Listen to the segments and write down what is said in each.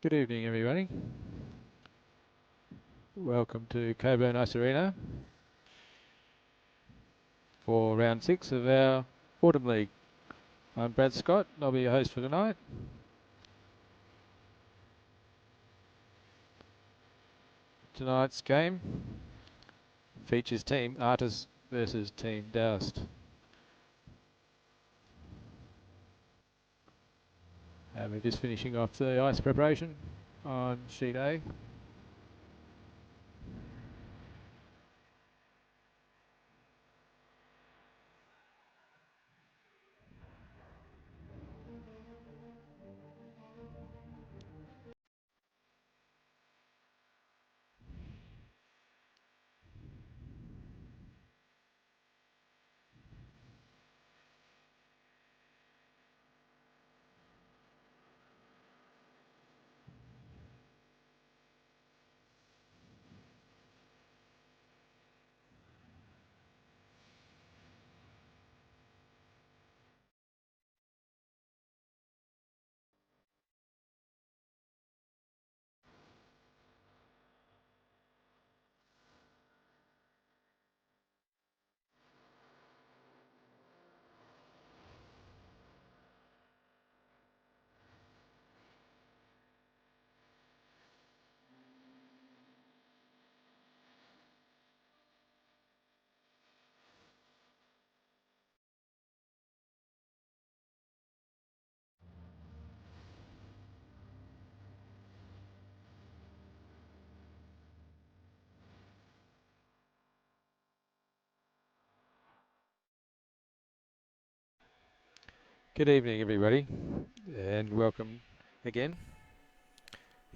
Good evening, everybody. Welcome to Coburn Ice Arena for round 6 of our Autumn League. I'm Brad Scott, and I'll be your host for tonight. Tonight's game features Team Artus versus Team Doust. We're just finishing off the ice preparation on sheet A. Good evening, everybody, and welcome again.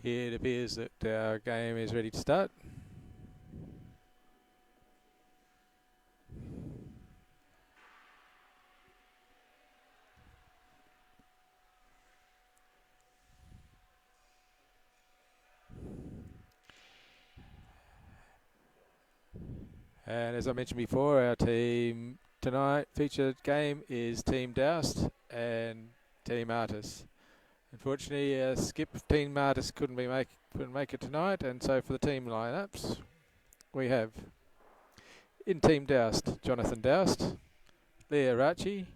Here it appears that our game is ready to start. And as I mentioned before, our team tonight featured game is Team Doust and Team Artus. Unfortunately, Skip Team Artus couldn't make it tonight, and so for the team lineups, we have in Team Doust Jonathan Doust, Leah Rachi,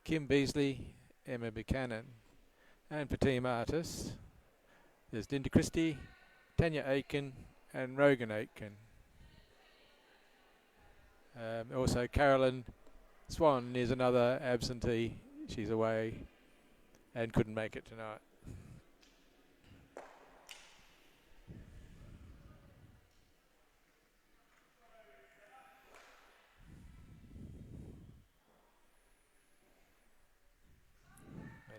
Kim Beasley, Emma Buchanan, and for Team Artus, there's Linda Christie, Tanya Aiken, and Rogan Aiken. Also, Carolyn Swan is another absentee. She's away and couldn't make it tonight. And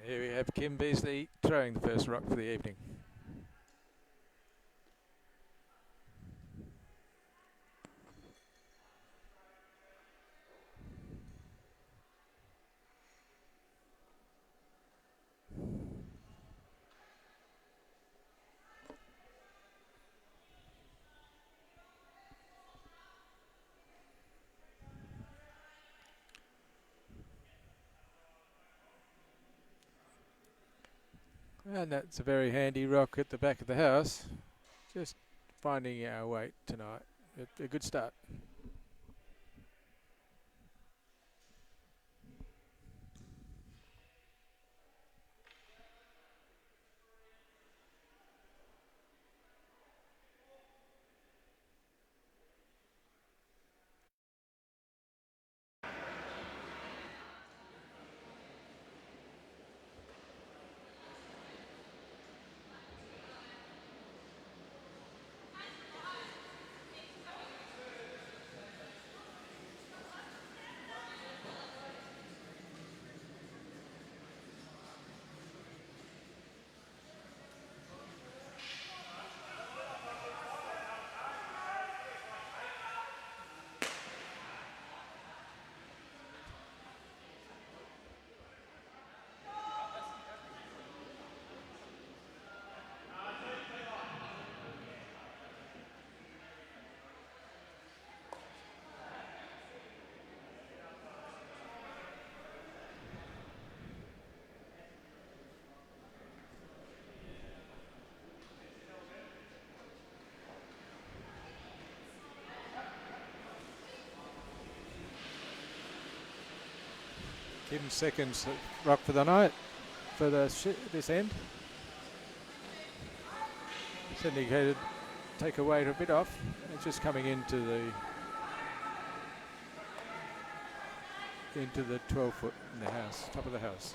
here we have Kim Beasley throwing the first rock for the evening. And that's a very handy rock at the back of the house. Just finding our weight tonight. A good start. Kim's second rock for the night for this end. Syndicated take a weight a bit off. It's just coming into the 12 foot in the house, top of the house.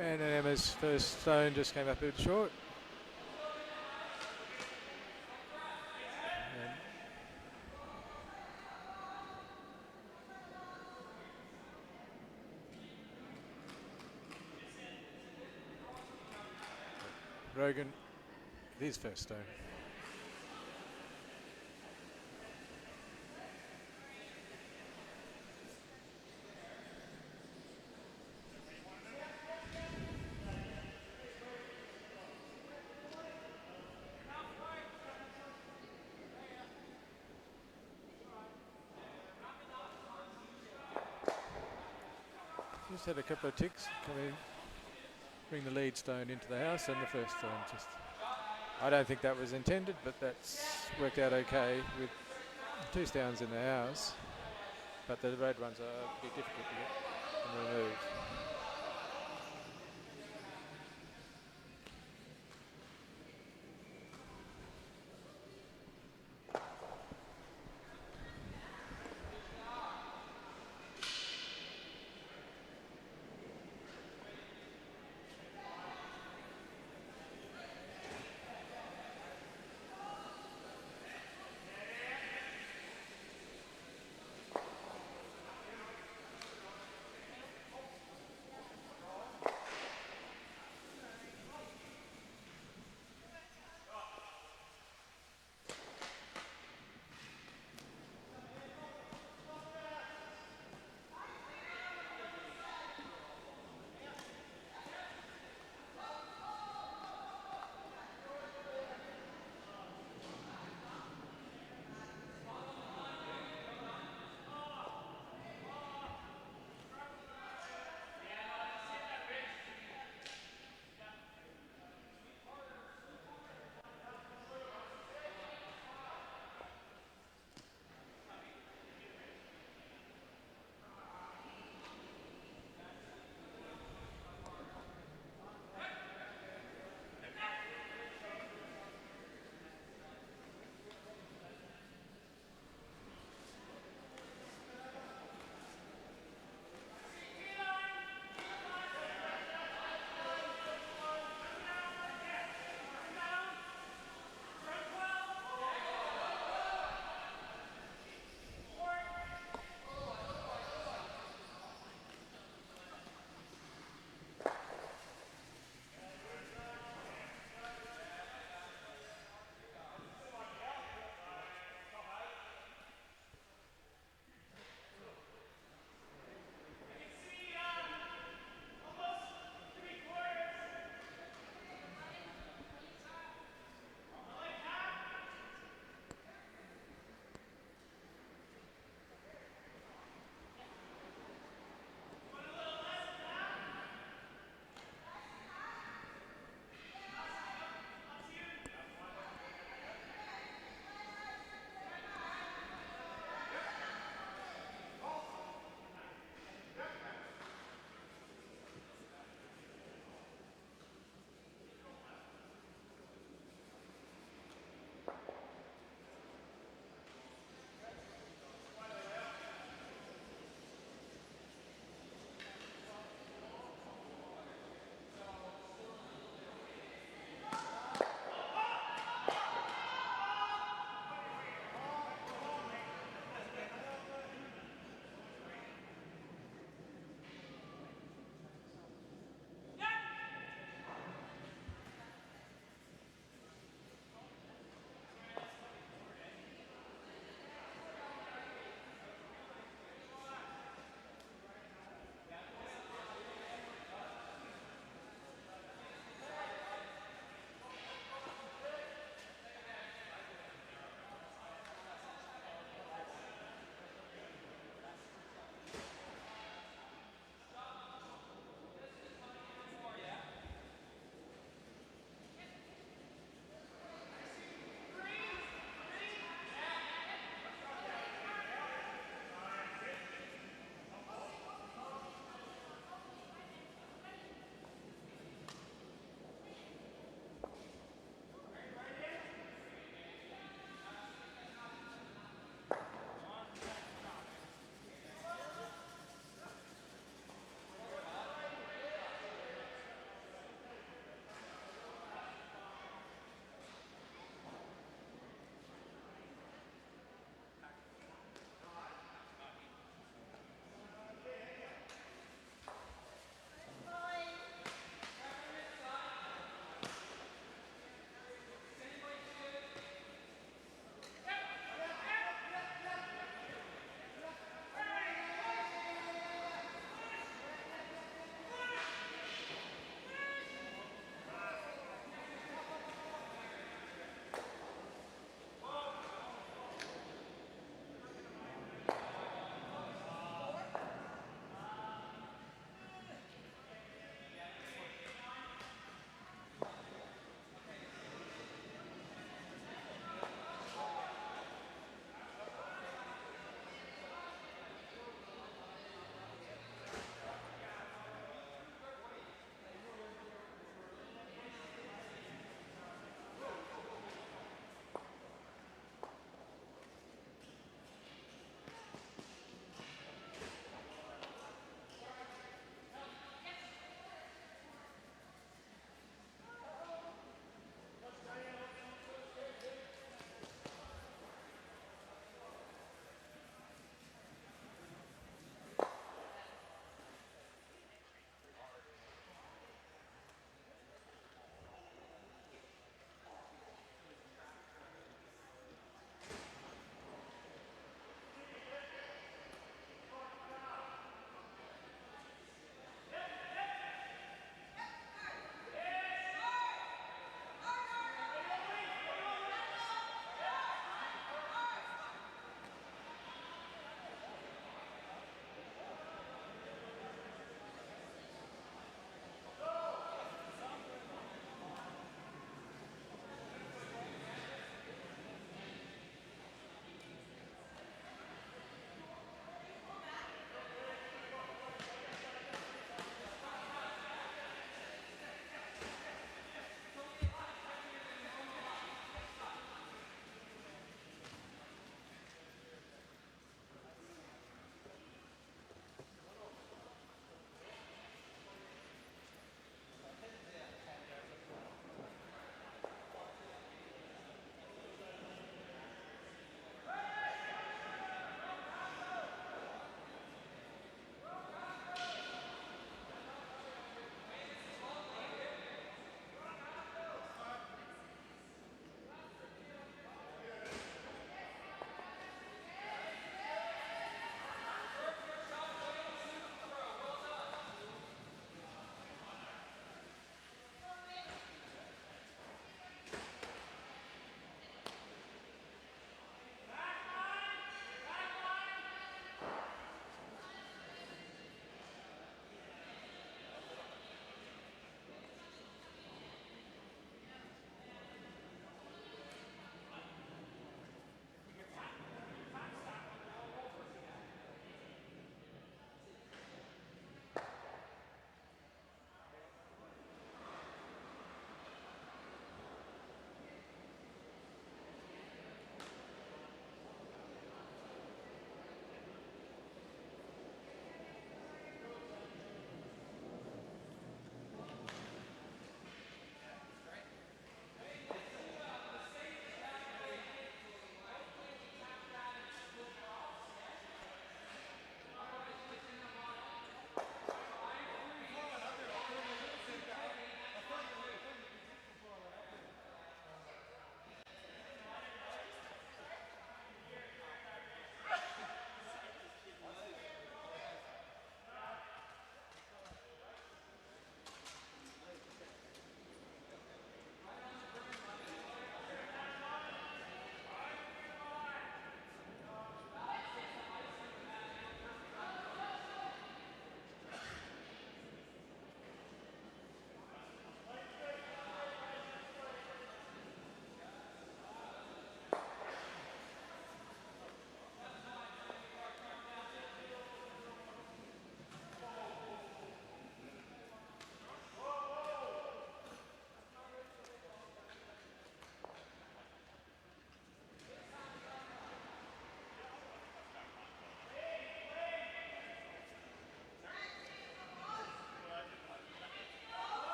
And then Emma's first stone just came up a bit short. And Rogan, his first stone. Just had a couple of ticks coming, bring the lead stone into the house, and the first stone just. I don't think that was intended, but that's worked out okay with 2 stones in the house. But the red ones are pretty difficult to get and remove.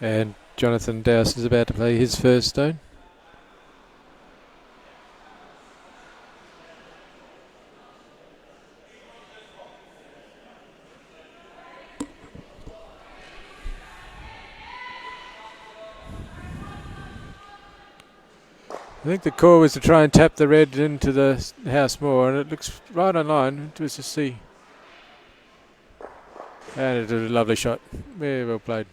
And Jonathan Doust is about to play his first stone. I think the call was to try and tap the red into the house more, and it looks right on line. It was to see. And it was a lovely shot. Very well played.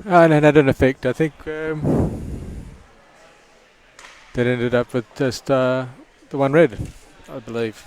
And it had an effect. I think that ended up with just the one red, I believe.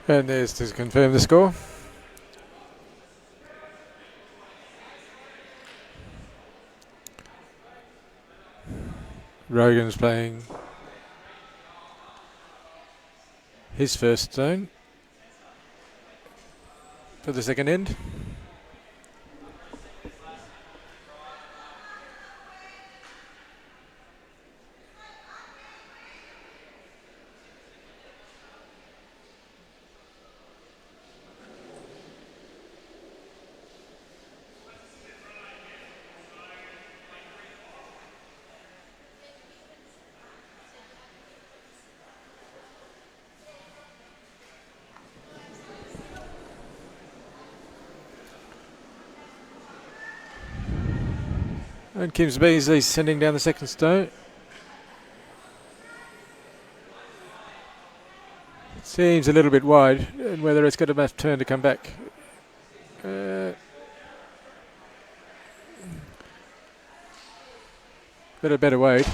And there's to confirm the score. Rogan's playing his first stone for the second end. And Kim's Beasley sending down the second stone. Seems a little bit wide, and whether it's got enough turn to come back. Got a better weight.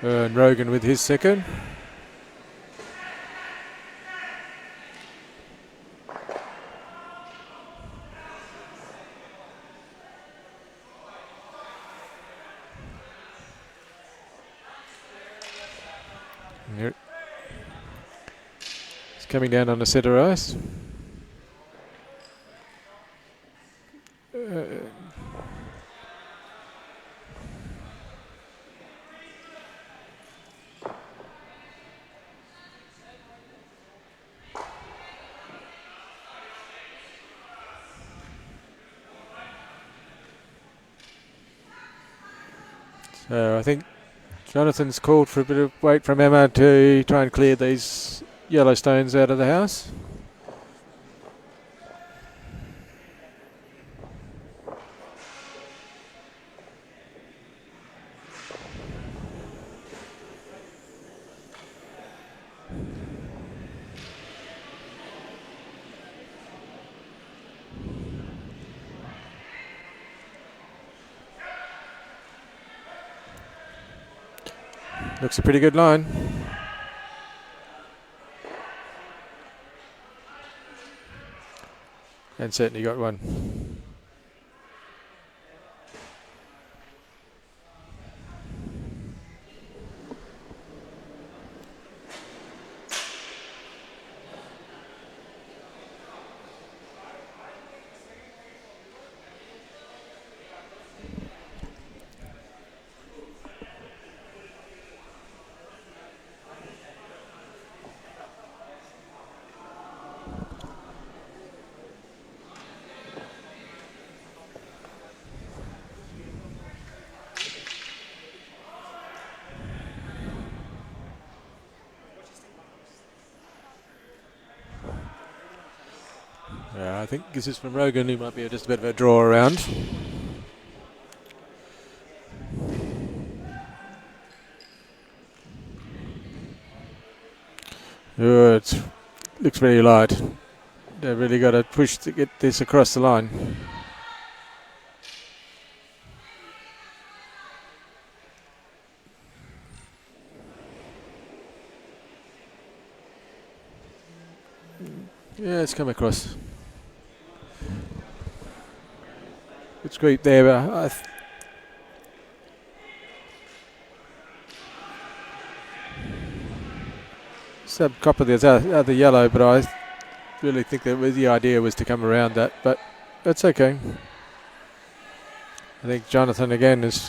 And Rogan with his second. Yep. It's coming down on a set of ice. So I think Jonathan's called for a bit of wait from Emma to try and clear these yellow stones out of the house. Looks a pretty good line. And certainly got one. I think this is from Rogan, who might be just a bit of a draw around. Oh, it looks very light. They've really got to push to get this across the line. Yeah, it's come across. Good sweep there, but sub copper the other yellow, but I really think that the idea was to come around that, but that's okay. I think Jonathan again is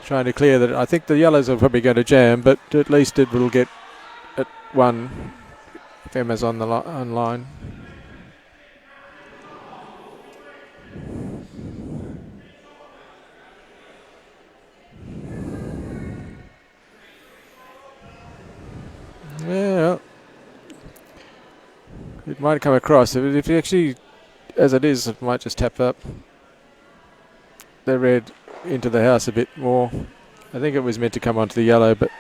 trying to clear that. I think the yellows are probably going to jam, but at least it will get at one if Emma's on the line. Yeah, it might come across. If you actually, as it is, it might just tap up the red into the house a bit more. I think it was meant to come onto the yellow, but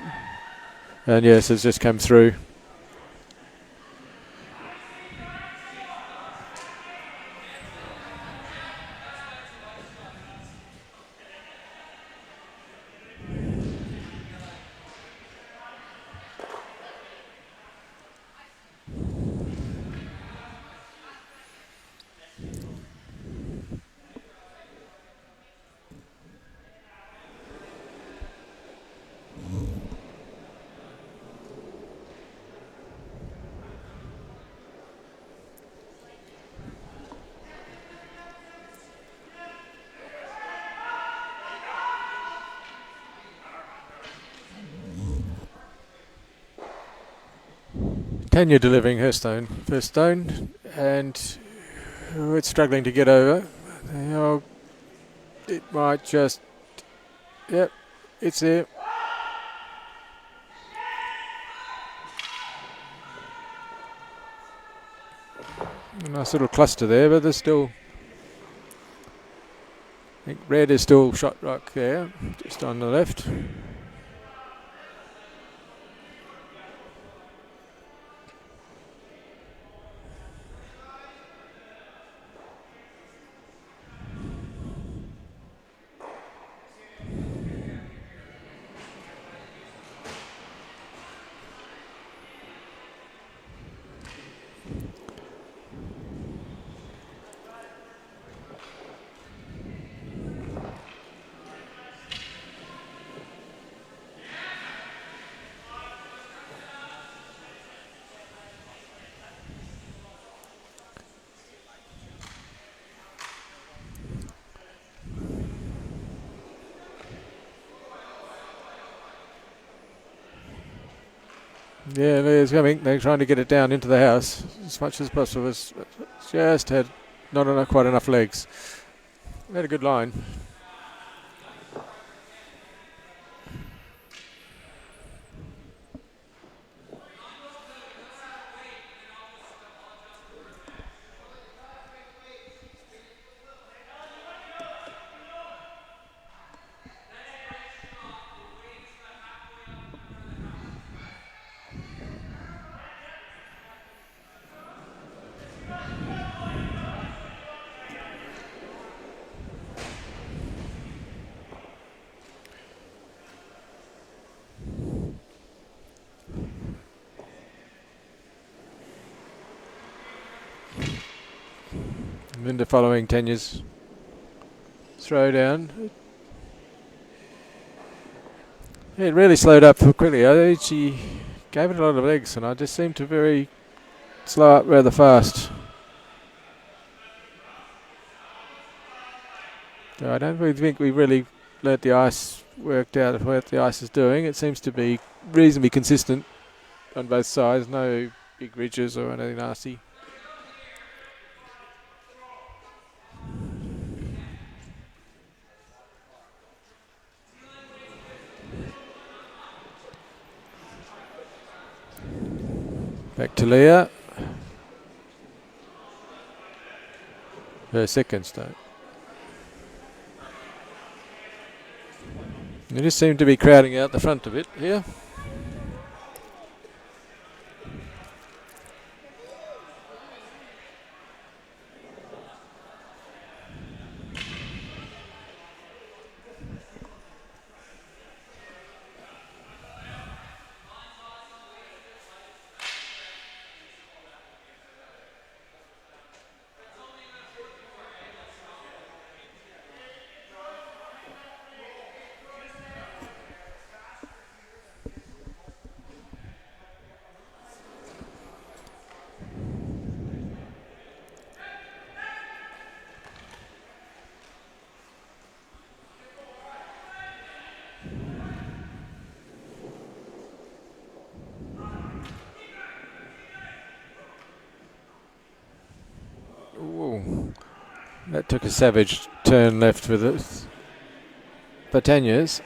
and yes, it's just come through. Tanya delivering her first stone, and it's struggling to get over. It might just, yep, it's there. Nice little cluster there, but there's still, I think red is still shot rock there, just on the left. Yeah, Leah's coming. They're trying to get it down into the house as much as possible. It's just had not quite enough legs. Had a good line. Linda following Tanya's throw down. It really slowed up quickly. She gave it a lot of legs, and I just seemed to very slow up rather fast. So I don't really think we really let the ice worked out what the ice is doing. It seems to be reasonably consistent on both sides. No big ridges or anything nasty. Back to Leah. Her second stone. They just seem to be crowding out the front a bit here. Ooh. That took a savage turn left with it. For Tanya's,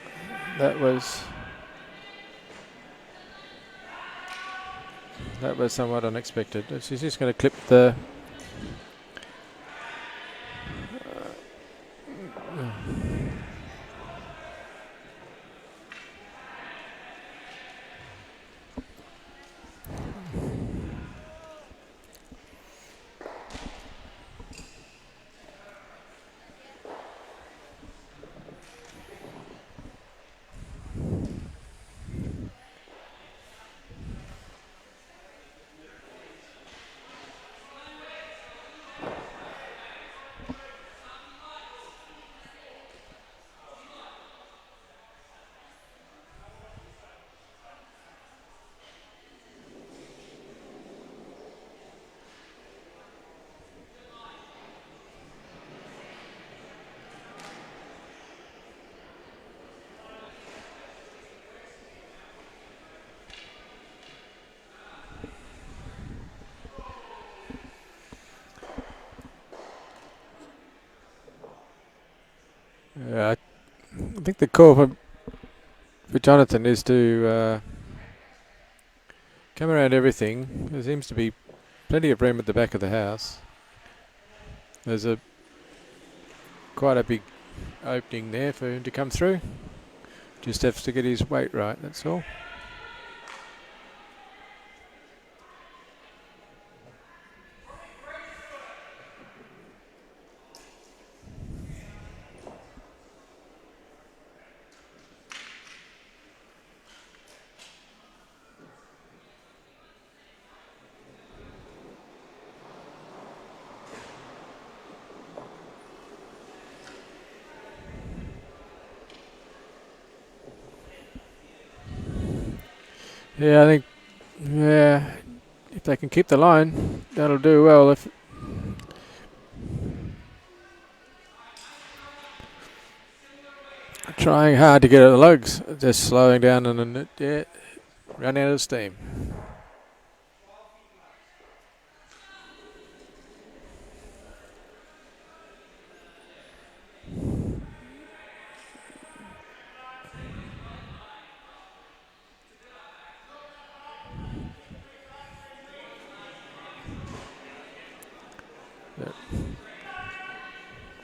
that was somewhat unexpected. She's just going to clip the I think the call for Jonathan is to come around everything. There seems to be plenty of room at the back of the house. There's quite a big opening there for him to come through. Just has to get his weight right, that's all. Yeah, I think, if they can keep the line, that'll do well. If trying hard to get at the lugs, just slowing down and then run out of steam.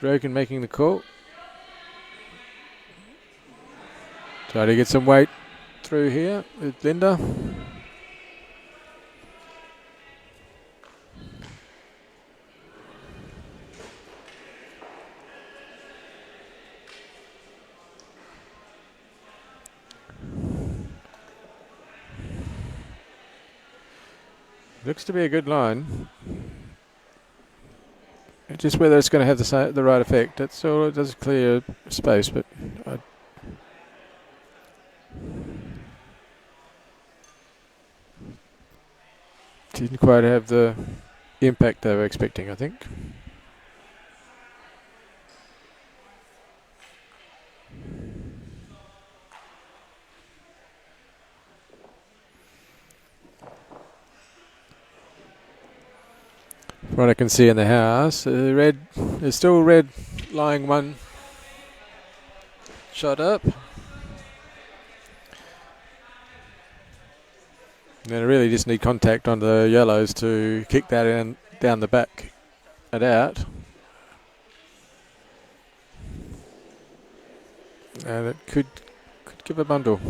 Rogan making the call. Try to get some weight through here with Linda. Looks to be a good line. Just whether it's going to have the right effect. That's all. It does clear space, but I didn't quite have the impact they were expecting, I think. From what I can see in the house, there's still red lying one shot up. And I really just need contact on the yellows to kick that in down the back and out. And it could give a bundle.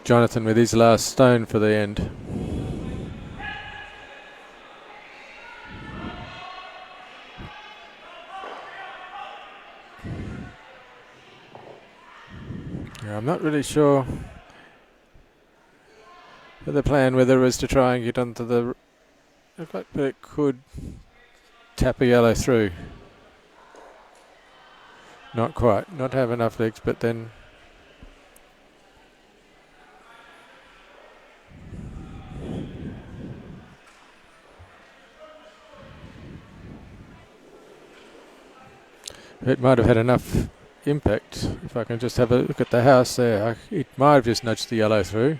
Jonathan with his last stone for the end. Yeah, I'm not really sure the plan, whether it was to try and get onto the, but it could tap a yellow through. Not quite, not have enough legs, but then it might have had enough impact. If I can just have a look at the house there, it might have just nudged the yellow through.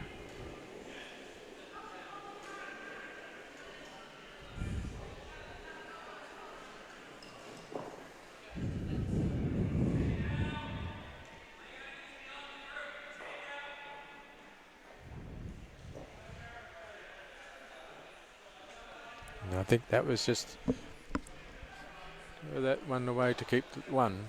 And I think that was just that one away to keep one.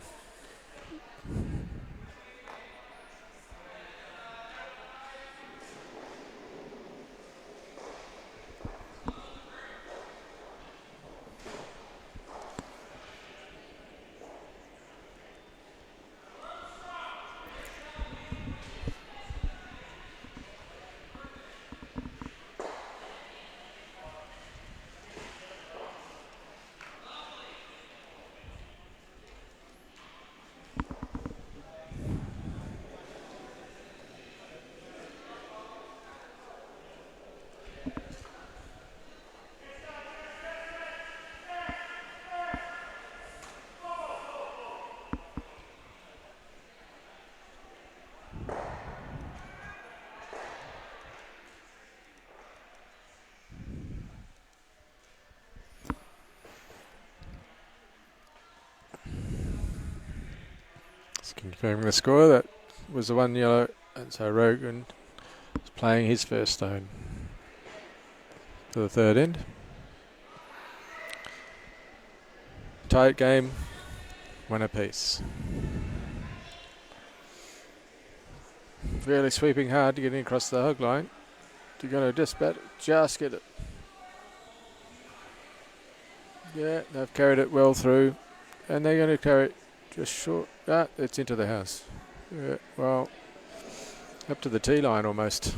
Confirming the score, that was the one yellow, and so Rogan is playing his first stone for the third end. Tight game, one apiece. Really sweeping hard to get in across the hug line. They're going to just get it. Yeah, they've carried it well through, and they're going to carry it just short. It's into the house. Yeah, well, up to the tee line almost.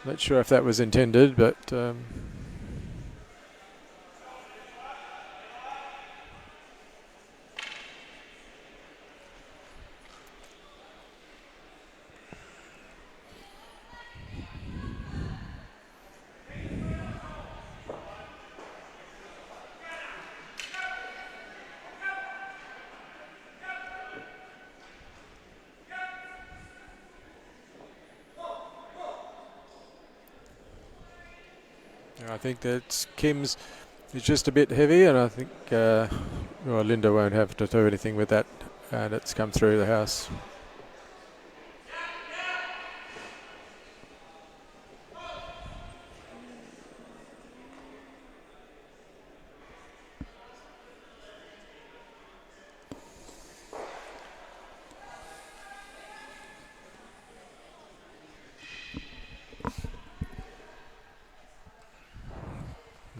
Not sure if that was intended, but I think that Kim's is just a bit heavy, and I think Linda won't have to do anything with that, and it's come through the house.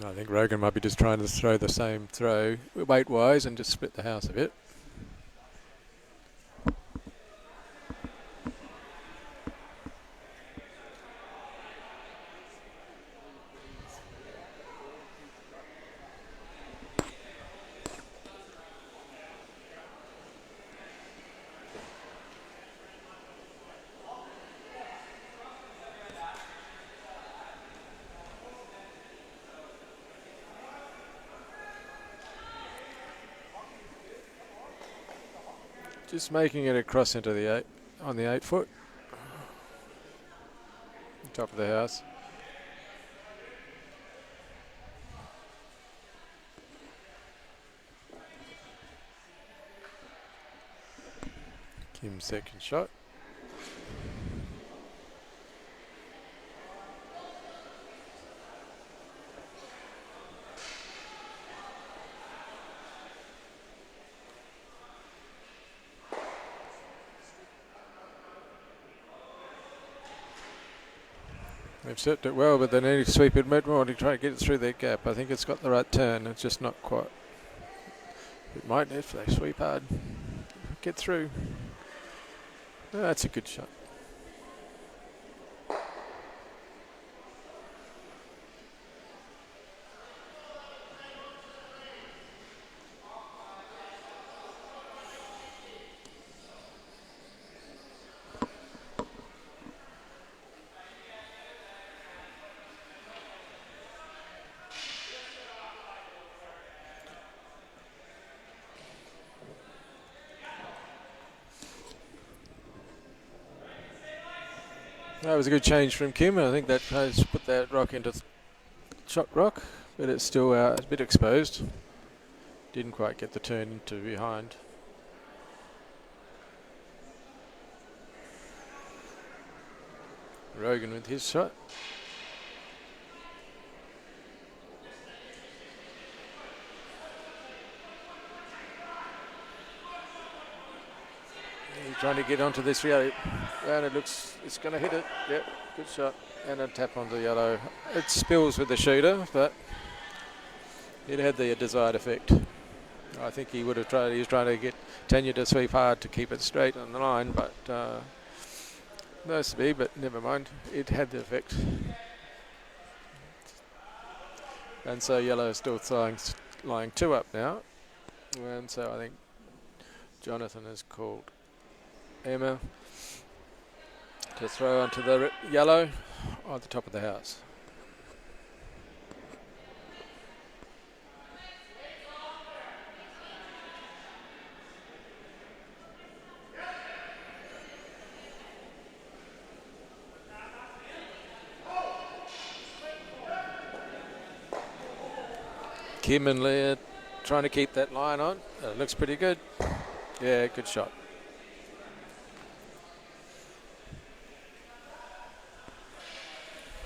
I think Rogan might be just trying to throw the same throw weight-wise and just split the house a bit. Just making it across into the 8 on the 8 foot, top of the house. Kim's second shot. They've set it well, but they need to sweep it mid more to try to get it through that gap. I think it's got the right turn. It's just not quite. It might if they sweep hard. Get through. Oh, that's a good shot. That was a good change from Kim. I think that has put that rock into shot rock, but it's still a bit exposed. Didn't quite get the turn into behind. Rogan with his shot. He's trying to get onto this yellow, and it looks it's going to hit it. Yep, good shot, and a tap onto yellow. It spills with the shooter, but it had the desired effect. I think he would have tried. He was trying to get Tanya to sweep hard to keep it straight on the line, but nice to be. But never mind, it had the effect. And so yellow is still lying 2 up now, and so I think Jonathan has called Emma to throw onto the yellow on the top of the house. Kim and Leah trying to keep that line on. It looks pretty good. Yeah, good shot.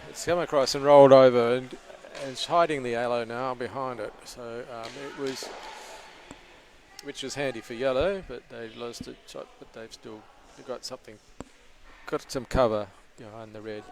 It's come across and rolled over, and it's hiding the yellow now behind it. So it was, which was handy for yellow, but they lost a shot. But they've got some cover behind the red.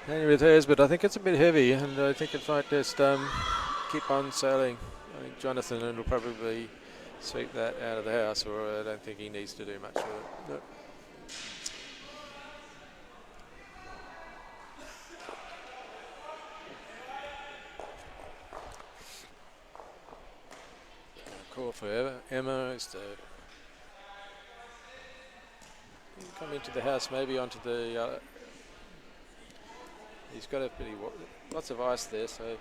With hers, but I think it's a bit heavy, and I think it might just keep on sailing. I think Jonathan will probably sweep that out of the house, or I don't think he needs to do much with it. No. Call for Emma is to come into the house, maybe onto the. He's got lots of ice there, so.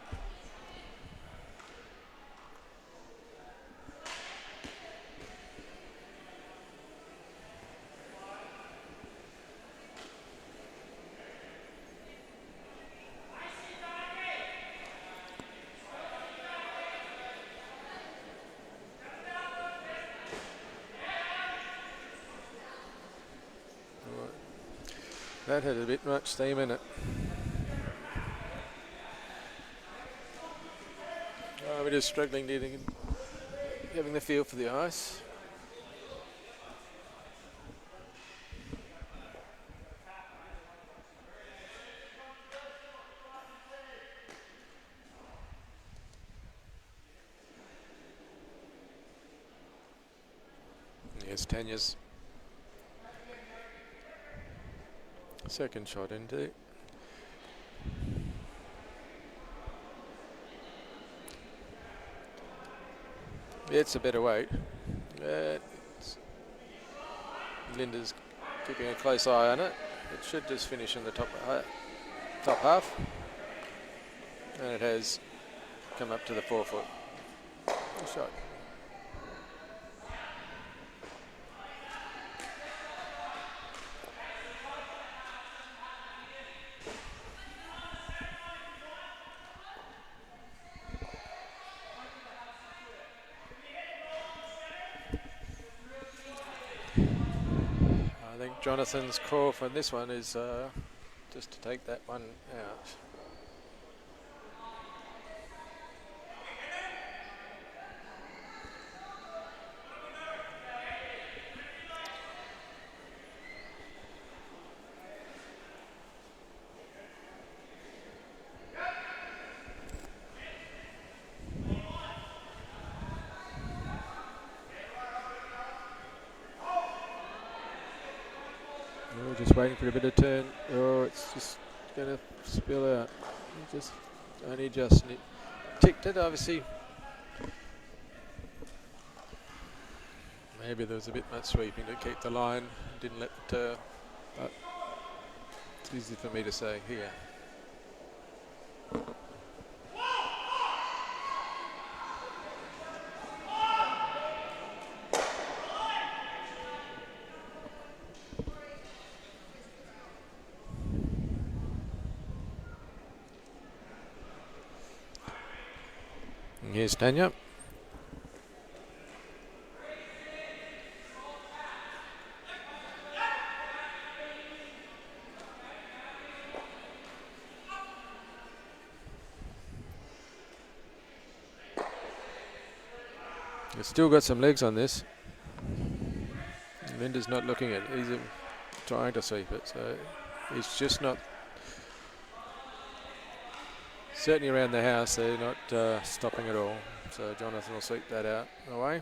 That had a bit much steam in it. We're just struggling having the feel for the ice. Here's Tanya's second shot into. It's a better weight. Linda's keeping a close eye on it. It should just finish in the top half. And it has come up to the 4 foot. Good shot. I think Jonathan's call for this one is just to take that one out. We're just waiting for a bit of turn. Oh, it's just going to spill out. Only just ticked it, obviously. Maybe there was a bit much sweeping to keep the line. Didn't let it, but it's easy for me to say here. And here's Tanya. It's still got some legs on this. Linda's not looking at it. He's trying to sweep it, so he's just not. Certainly around the house, they're not stopping at all. So Jonathan will sweep that out away.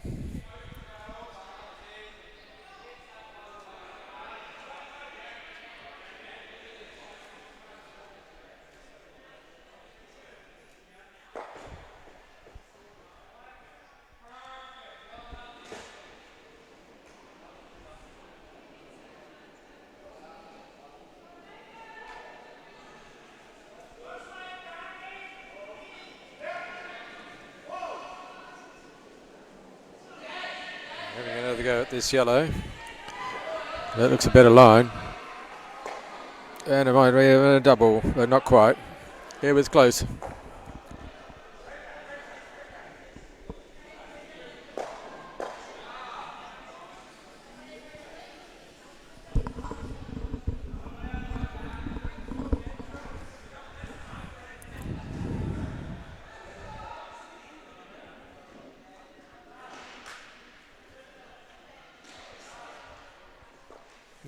Having another go at this yellow. That looks a better line. And it might be a double, but not quite. It was close.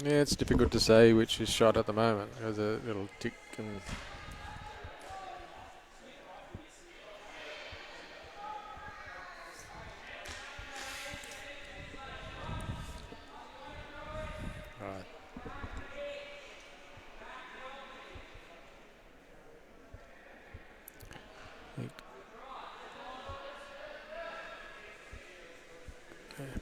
Yeah, it's difficult to say which is shot at the moment. There's a little tick and. Right. Okay.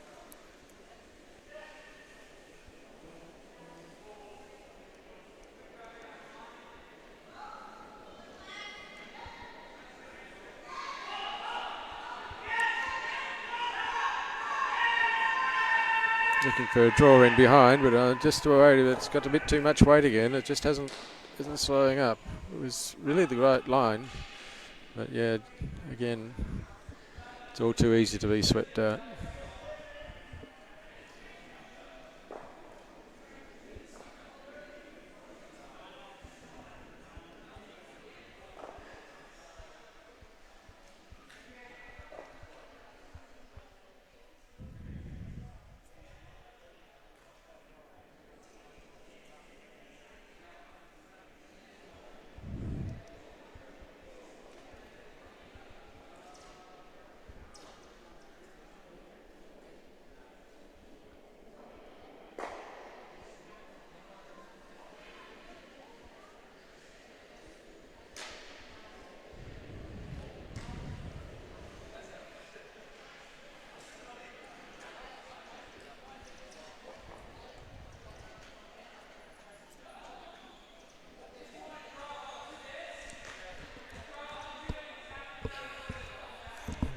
Looking for a draw in behind, but I'm just worried that it's got a bit too much weight again. It just isn't slowing up. It was really the right line, but yeah, again, it's all too easy to be swept out.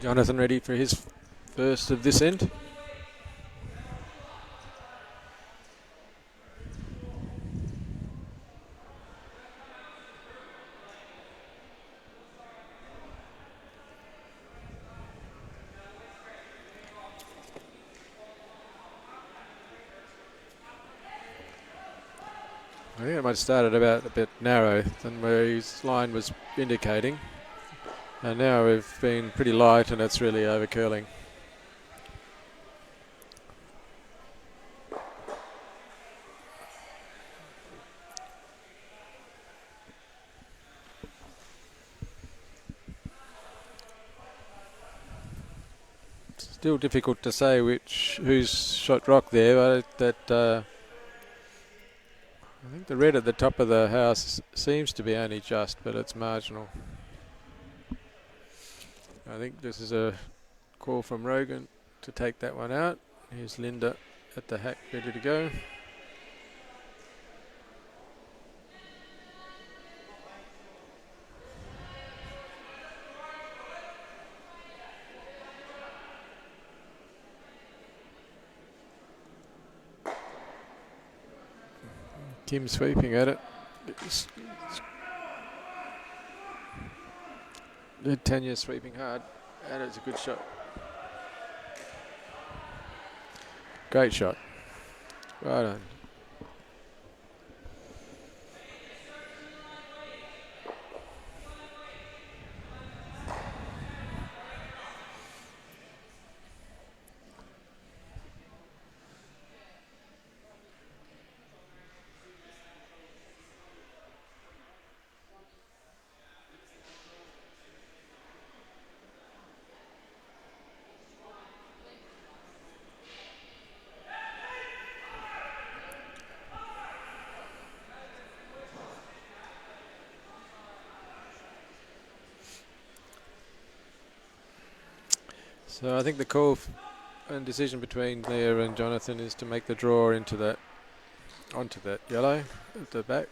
Jonathan ready for his first of this end. I think it might have started about a bit narrow than where his line was indicating. And now we've been pretty light and it's really over curling. Still difficult to say who's shot rock there, but I think the red at the top of the house seems to be only just, but it's marginal. I think this is a call from Rogan to take that one out. Here's Linda at the hack ready to go. Kim sweeping at it. Tanya sweeping hard, and it's a good shot. Great shot. Right on. So I think the call and decision between Leah and Jonathan is to make the draw onto that yellow at the back.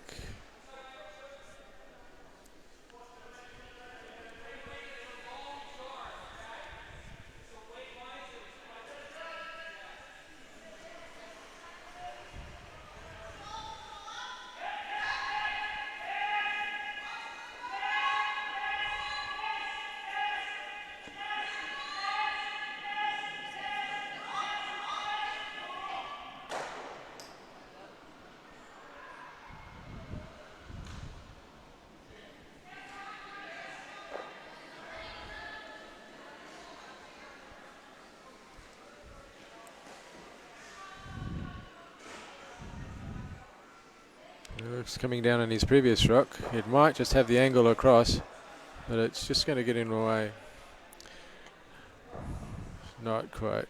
It's coming down on his previous rock. It might just have the angle across, but it's just going to get in the way. Not quite.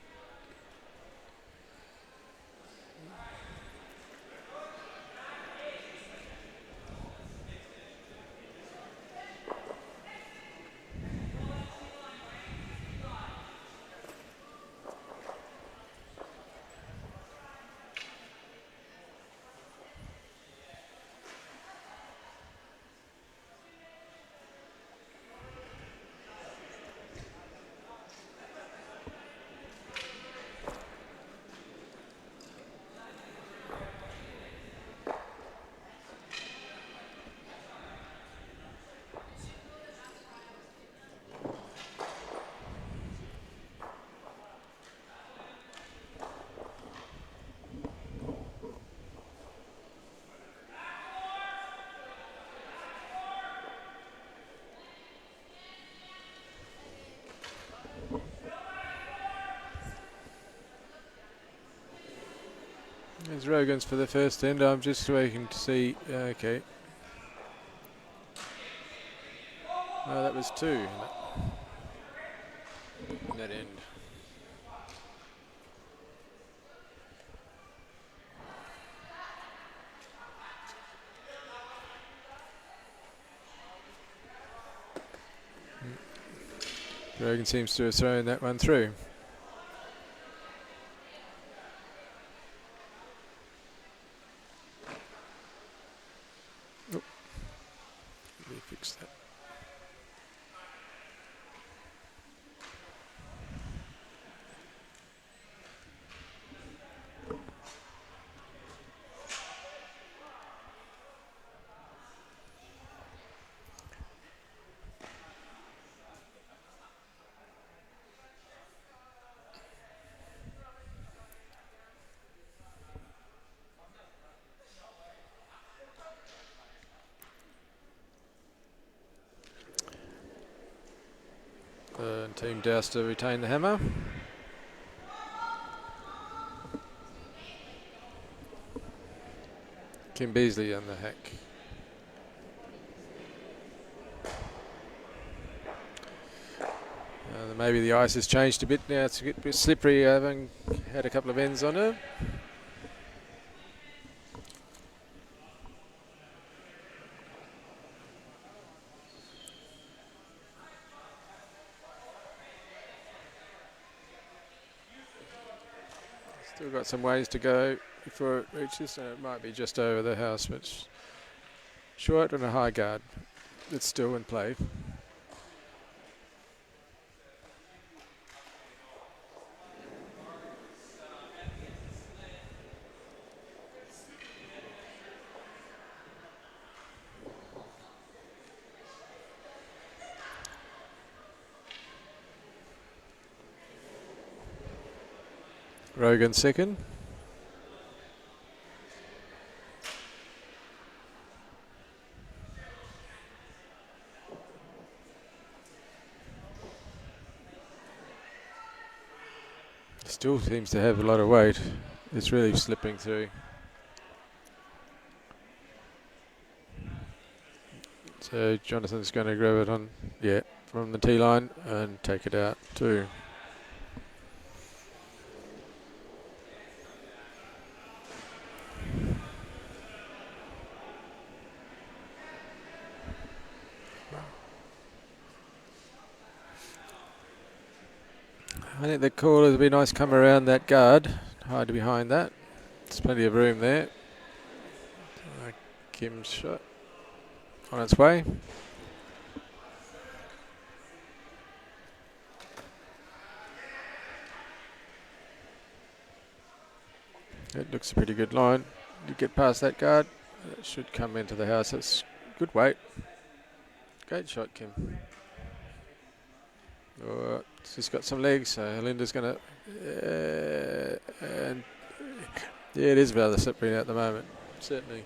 There's Rogan's for the first end. I'm just waiting to see. Okay. Oh, that was 2 in that end. Rogan seems to have thrown that one through. Oh. Let me fix that. Team Doust to retain the hammer. Kim Beasley on the hack. Maybe the ice has changed a bit now. It's a bit slippery, having had a couple of ends on it. Still got some ways to go before it reaches, and it might be just over the house, but short and a high guard. It's still in play. Rogan second. Still seems to have a lot of weight. It's really slipping through. So Jonathan's going to grab it on, from the tee line and take it out too. I think the call would be nice, come around that guard, hide behind that. There's plenty of room there. Kim's shot on its way. It looks a pretty good line. You get past that guard, it should come into the house. It's good weight. Great shot, Kim. Oh, it's just got some legs, so Linda's going to... and yeah, it is rather slippery at the moment, certainly.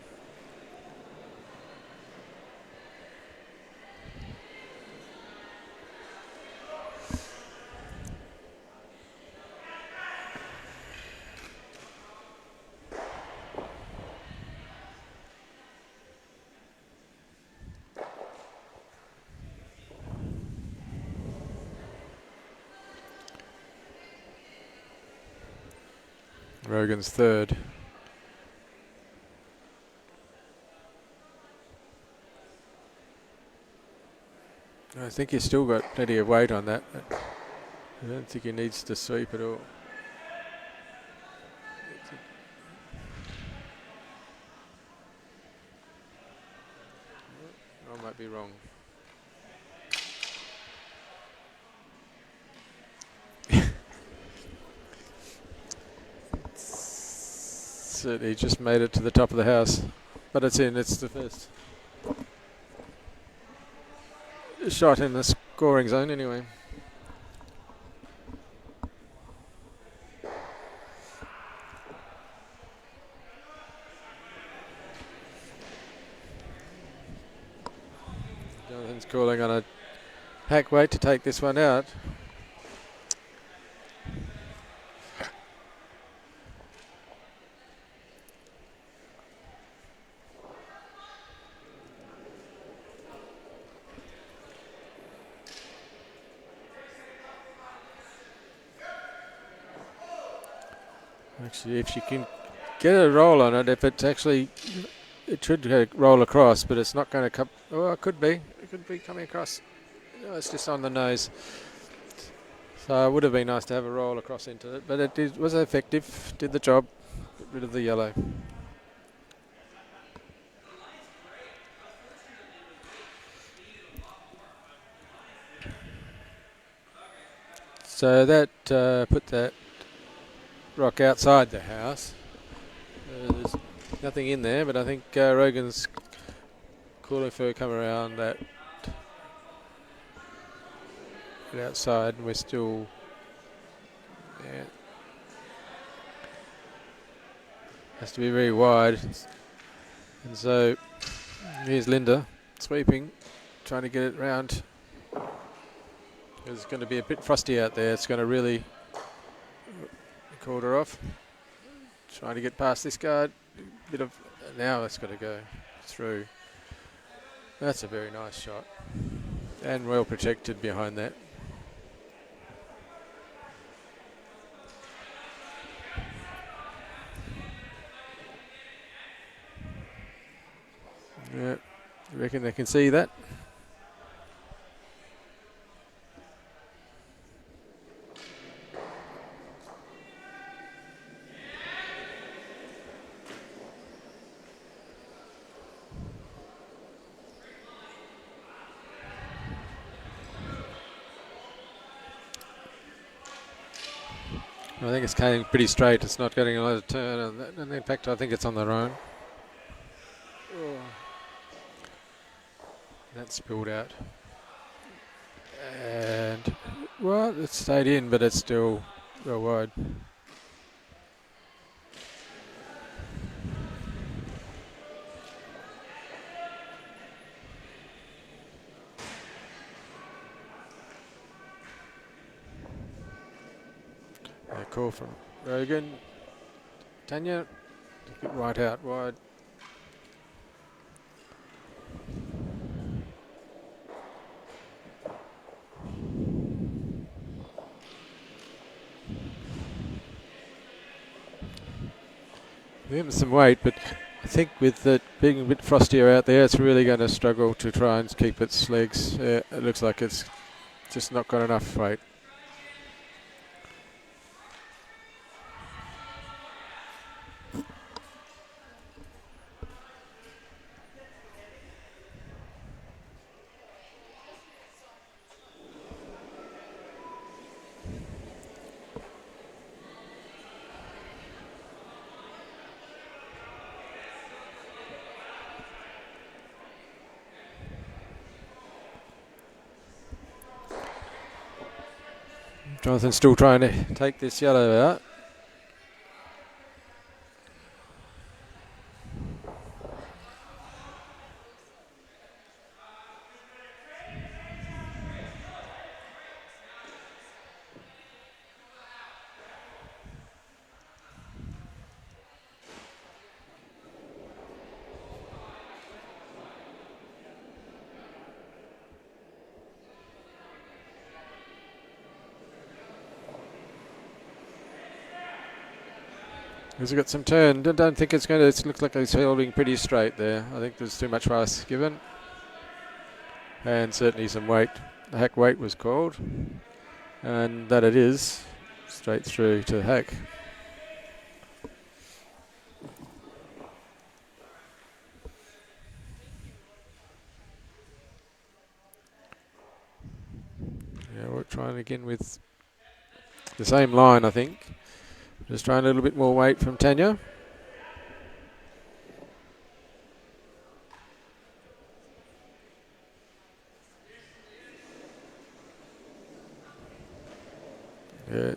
Rogan's third. I think he's still got plenty of weight on that. I don't think he needs to sweep at all. I might be wrong. He just made it to the top of the house, but it's in. It's the first shot in the scoring zone anyway. Jonathan's calling on a hack weight to take this one out. Actually, if she can get a roll on it, if it's actually, it should roll across, but it's not going to come. Oh, it could be. It could be coming across. Oh, it's just on the nose. So it would have been nice to have a roll across into it, but it was effective. Did the job. Got rid of the yellow. So that put that rock outside the house. There's nothing in there, but I think Rogan's calling for her to come around that outside, and we're still, yeah, has to be very wide. And so here's Linda sweeping, trying to get it round. It's going to be a bit frosty out there. It's going to really called her off. Trying to get past this guard. Bit of now it's got to go through. That's a very nice shot, and well protected behind that. Yeah, you reckon they can see that? I think it's coming pretty straight. It's not getting a lot of turn, and in fact, I think it's on their own. Oh. That's spilled out, and well, it stayed in, but it's still well wide. A call from Rogan. Tanya, get right out wide. Give him some weight, but I think with it being a bit frostier out there, it's really going to struggle to try and keep its legs. It looks like it's just not got enough weight. Jonathan's still trying to take this yellow out. He's got some turn. Don't think it's going to. It looks like he's holding pretty straight there. I think there's too much ice given, and certainly some weight. The hack weight was called, and that it is straight through to hack. Yeah, we're trying again with the same line, I think. Just trying a little bit more weight from Tanya. Yeah.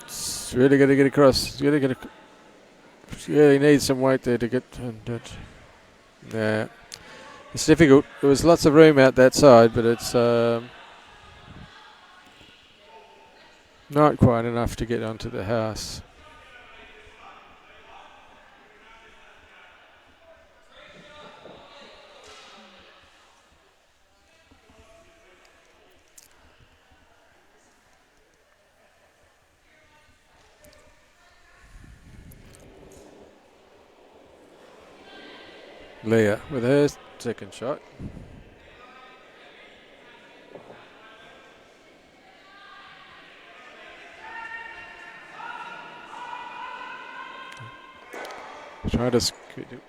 It's really got to get across. It's really got to. Yeah, he needs some weight there to get. Yeah, it's difficult. There was lots of room out that side, but it's not quite enough to get onto the house. Leah with her second shot. Try to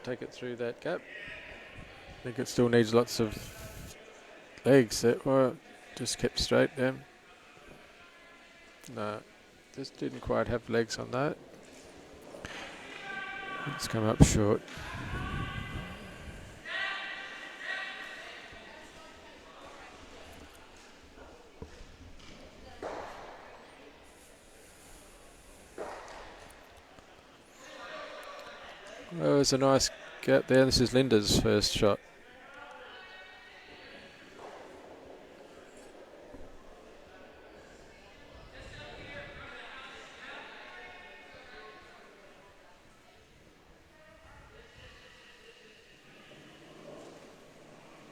take it through that gap. I think it still needs lots of legs. Well, just kept straight then. No, just didn't quite have legs on that. It's come up short. Oh, it's a nice gap there. This is Linda's first shot.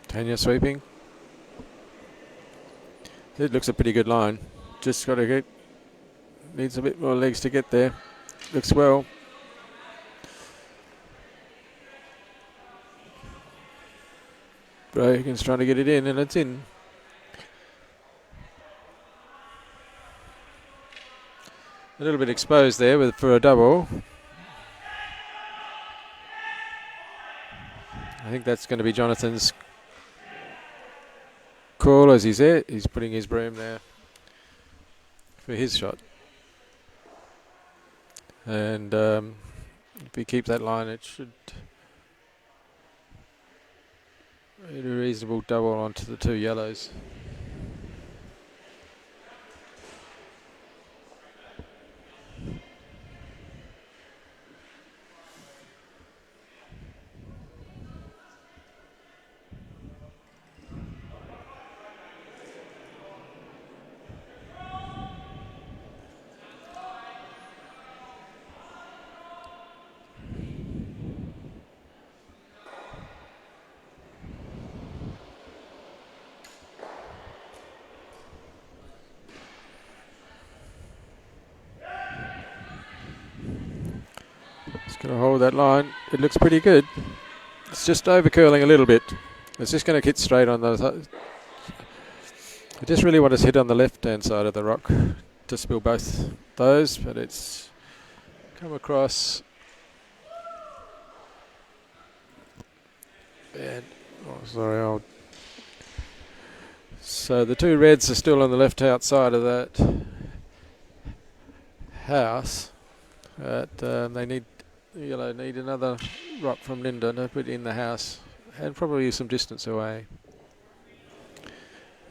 Tanya sweeping. It looks a pretty good line. Just got to get, needs a bit more legs to get there. Looks well. Brogan's trying to get it in, and it's in. A little bit exposed there for a double. I think that's going to be Jonathan's call as he's there. He's putting his broom there for his shot. And if we keep that line, it should be a reasonable double onto the two yellows. Going to hold that line. It looks pretty good. It's just over curling a little bit. It's just going to hit straight on those. I just really want to hit on the left hand side of the rock to spill both those, but it's come across. And sorry, so the two reds are still on the left outside of that house, but they need. Yellow need another rock from Linda to put in the house, and probably some distance away.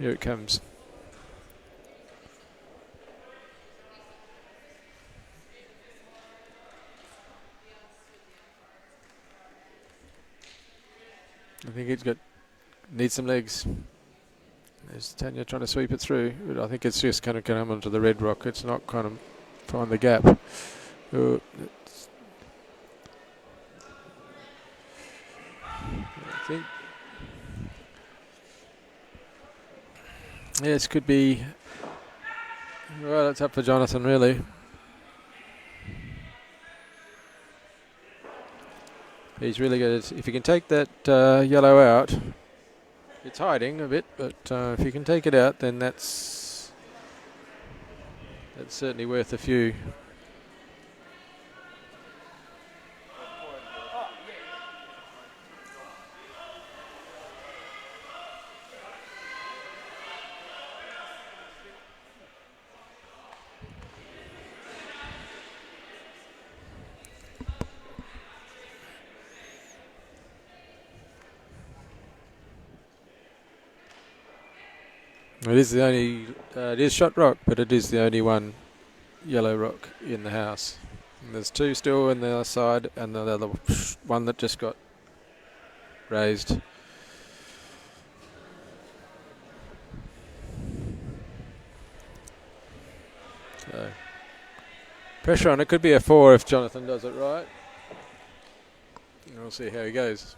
Here it comes. I think it's needs some legs. There's Tanya trying to sweep it through, but I think it's just kind of come onto the red rock. It's not kind of find the gap. I think yes, could be. Well, it's up for Jonathan really. He's really good. If you can take that yellow out, it's hiding a bit, but if you can take it out, then that's certainly worth a few. It is the only, it is shot rock, but it is the only one yellow rock in the house. And there's two still on the other side, and the other one that just got raised. So pressure on it. Could be a 4 if Jonathan does it right. And we'll see how he goes.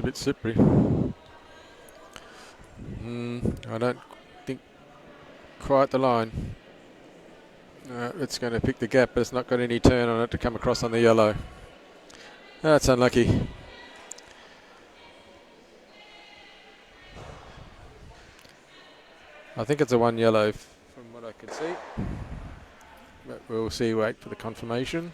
a bit slippery. I don't think quite the line. It's going to pick the gap, but it's not got any turn on it to come across on the yellow. That's unlucky. I think it's a 1 yellow from what I can see. But we'll see, wait for the confirmation.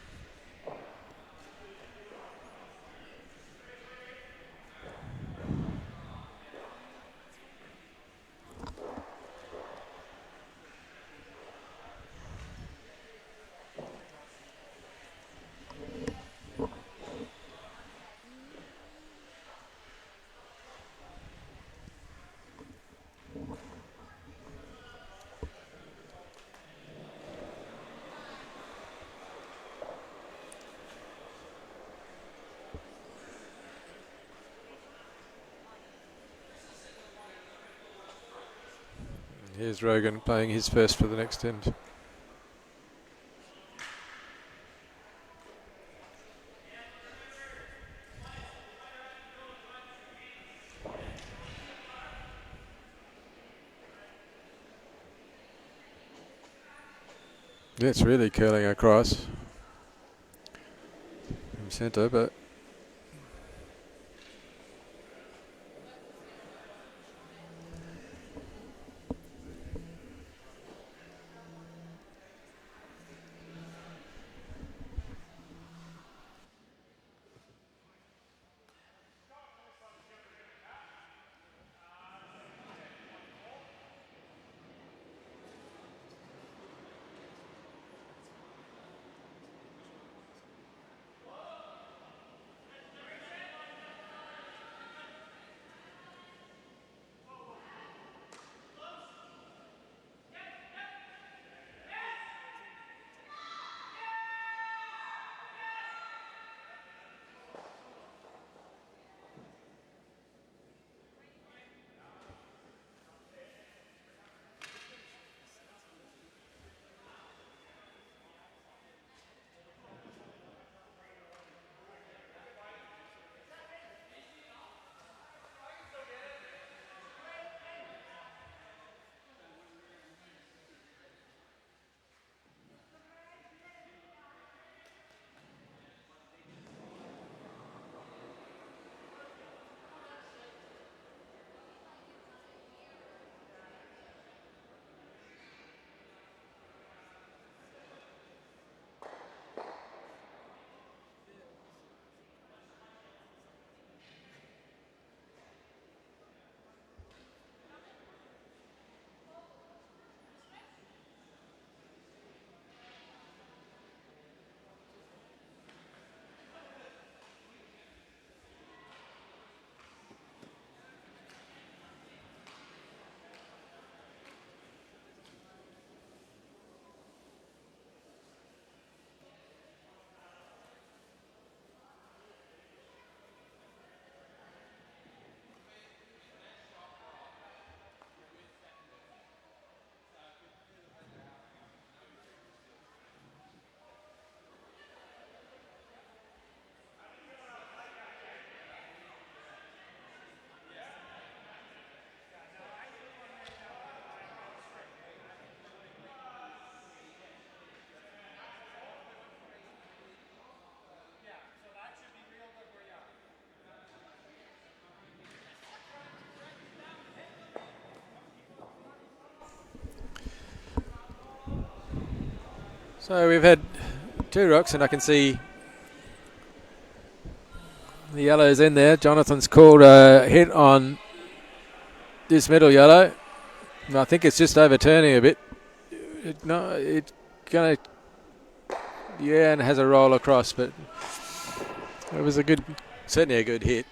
Here's Rogan playing his first for the next end. Yeah, it's really curling across from centre, but so we've had 2 rocks, and I can see the yellow's in there. Jonathan's called a hit on this middle yellow. I think it's just overturning a bit. It's gonna, yeah, and it has a roll across, but it was certainly a good hit.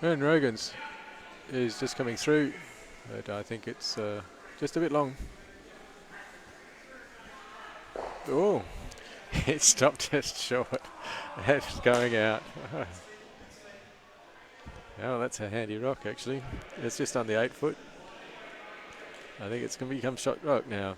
And Rogan's is just coming through, but I think it's just a bit long. Oh, it stopped just short. That's going out. Oh, that's a handy rock actually. It's just on the 8 foot. I think it's going to become shot rock now.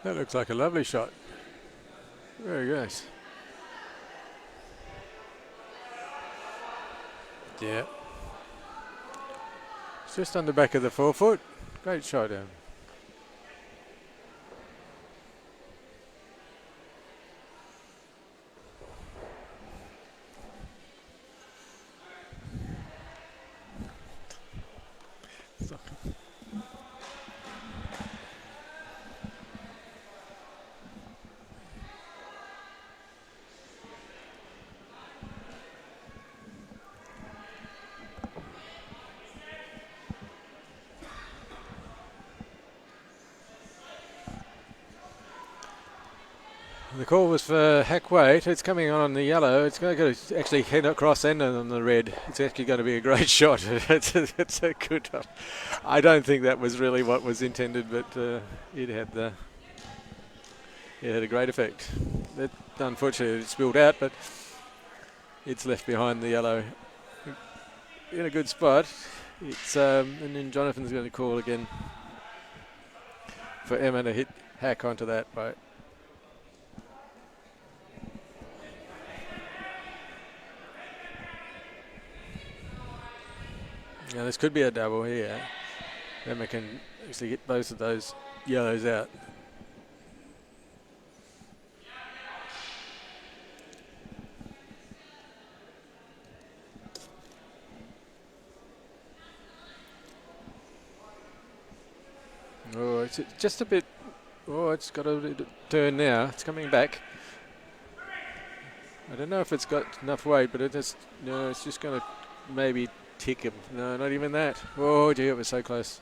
That looks like a lovely shot. Very nice. Yeah. It's just on the back of the 4 foot. Great shot down. The call was for hack weight. It's coming on the yellow. It's going to actually head across and on the red. It's actually going to be a great shot. It's a good one. I don't think that was really what was intended, but it had a great effect. Unfortunately, it spilled out, but it's left behind the yellow in a good spot. It's and then Jonathan's going to call again for Emma to hit hack onto that right. Now this could be a double here. Emma can actually get both of those yellows out. Oh, it's just a bit. Oh, it's got a turn now. It's coming back. I don't know if it's got enough weight, but it's just going to maybe tick him. No, not even that. Oh, gee, it was so close.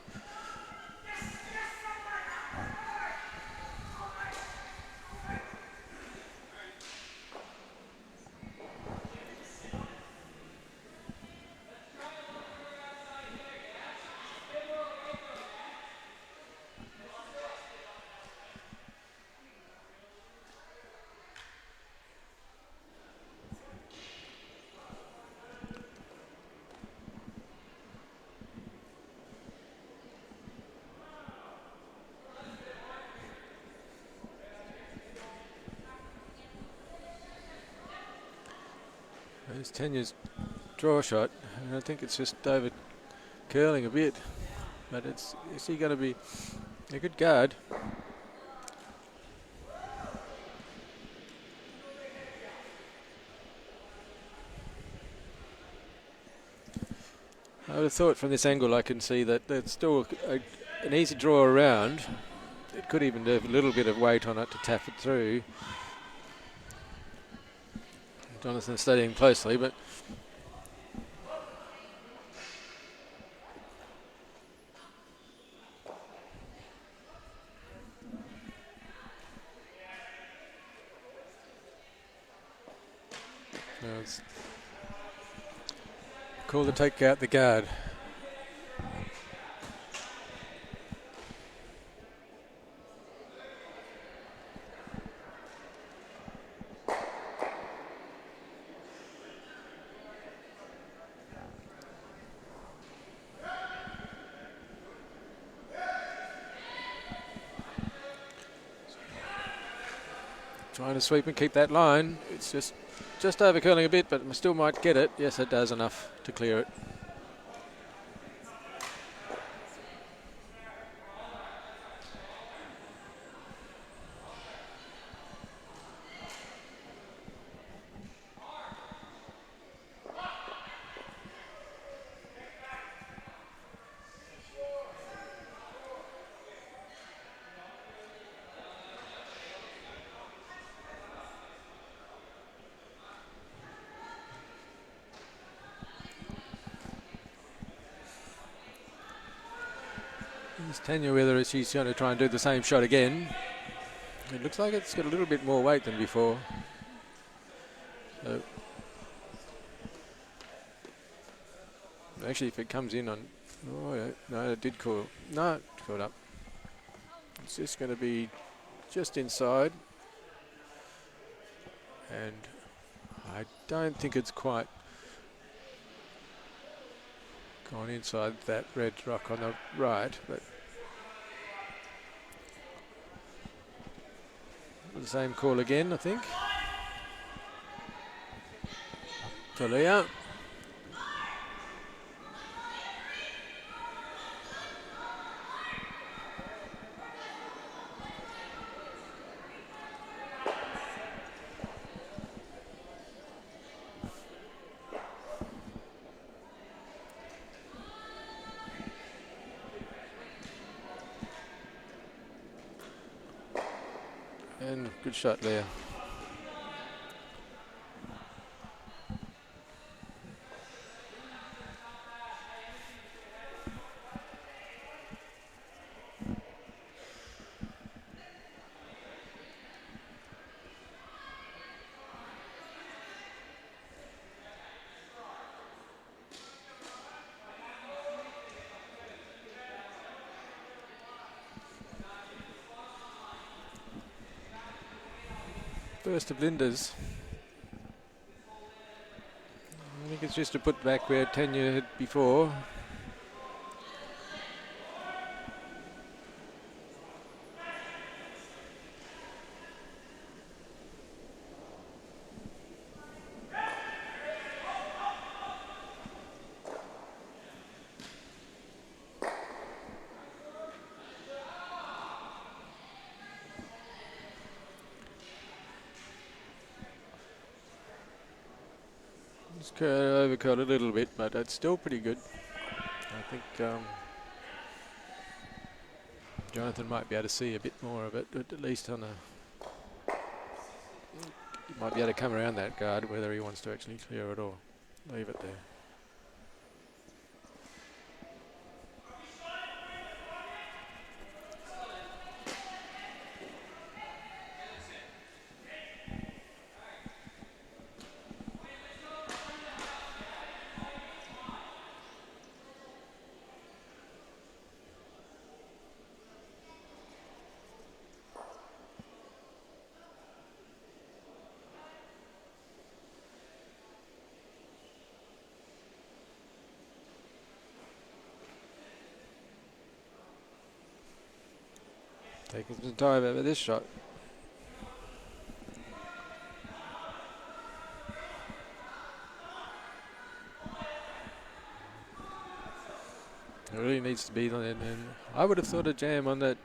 There's Tanya's draw shot, and I think it's just over curling a bit, but is he going to be a good guard? I would have thought from this angle I can see that there's still an easy draw around. It could even have a little bit of weight on it to tap it through. Jonathan's studying closely, but no, it's cool to take out the guard. Trying to sweep and keep that line. It's just over curling a bit, but still might get it. Yes, it does enough to clear it. It's Tanya whether she's going to try and do the same shot again. It looks like it's got a little bit more weight than before. So actually, if it comes in on... Oh, yeah, no, it did coil. No, it caught up. It's just going to be just inside. And I don't think it's quite gone inside that red rock on the right, but the same call again, I think. Talia. And good shot there. First of Linda's. I think it's just to put back where Tanya had before. Overcut a little bit, but it's still pretty good. I think Jonathan might be able to see a bit more of it, but at least on a... He might be able to come around that guard, whether he wants to actually clear it or leave it there. Taking some time over this shot. It really needs to be on it, and I would have thought a jam on that,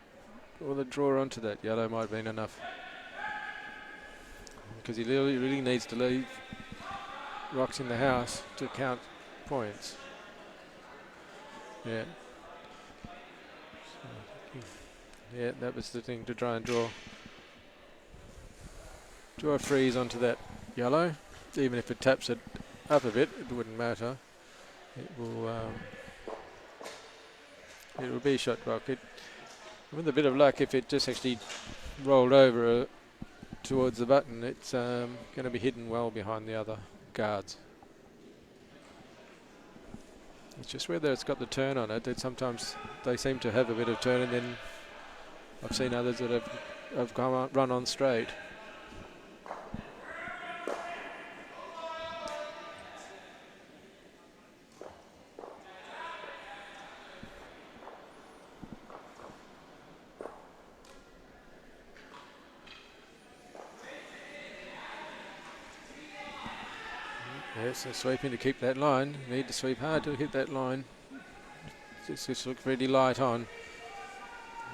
or the draw onto that yellow might have been enough. Because he really needs to leave rocks in the house to count points. Yeah. Yeah, that was the thing, to try and draw a freeze onto that yellow. Even if it taps it up a bit, it wouldn't matter. It will be shot rock. With a bit of luck, if it just actually rolled over towards the button, it's going to be hidden well behind the other guards. It's just whether it's got the turn on it. Sometimes they seem to have a bit of turn, and then I've seen others that have run on straight. Yes, they're sweeping to keep that line. Need to sweep hard to hit that line. Just looks really light on.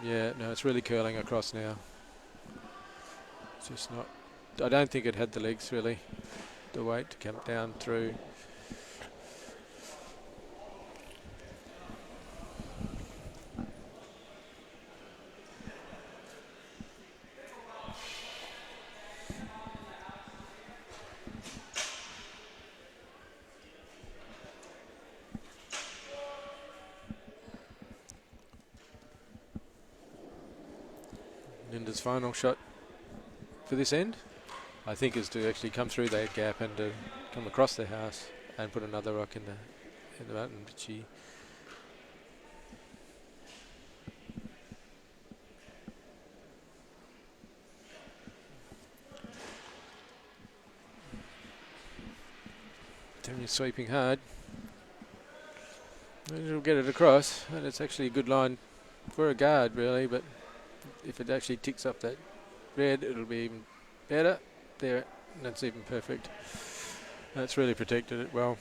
Yeah, no, it's really curling across now. It's just not. I don't think it had the legs really, the weight to come down through. Linda's final shot for this end, I think, is to actually come through that gap and to come across the house and put another rock in the mountain. But she definitely sweeping hard. And it'll get it across, and it's actually a good line for a guard really, but if it actually ticks up that red, it'll be even better. There, that's even perfect. That's really protected it well.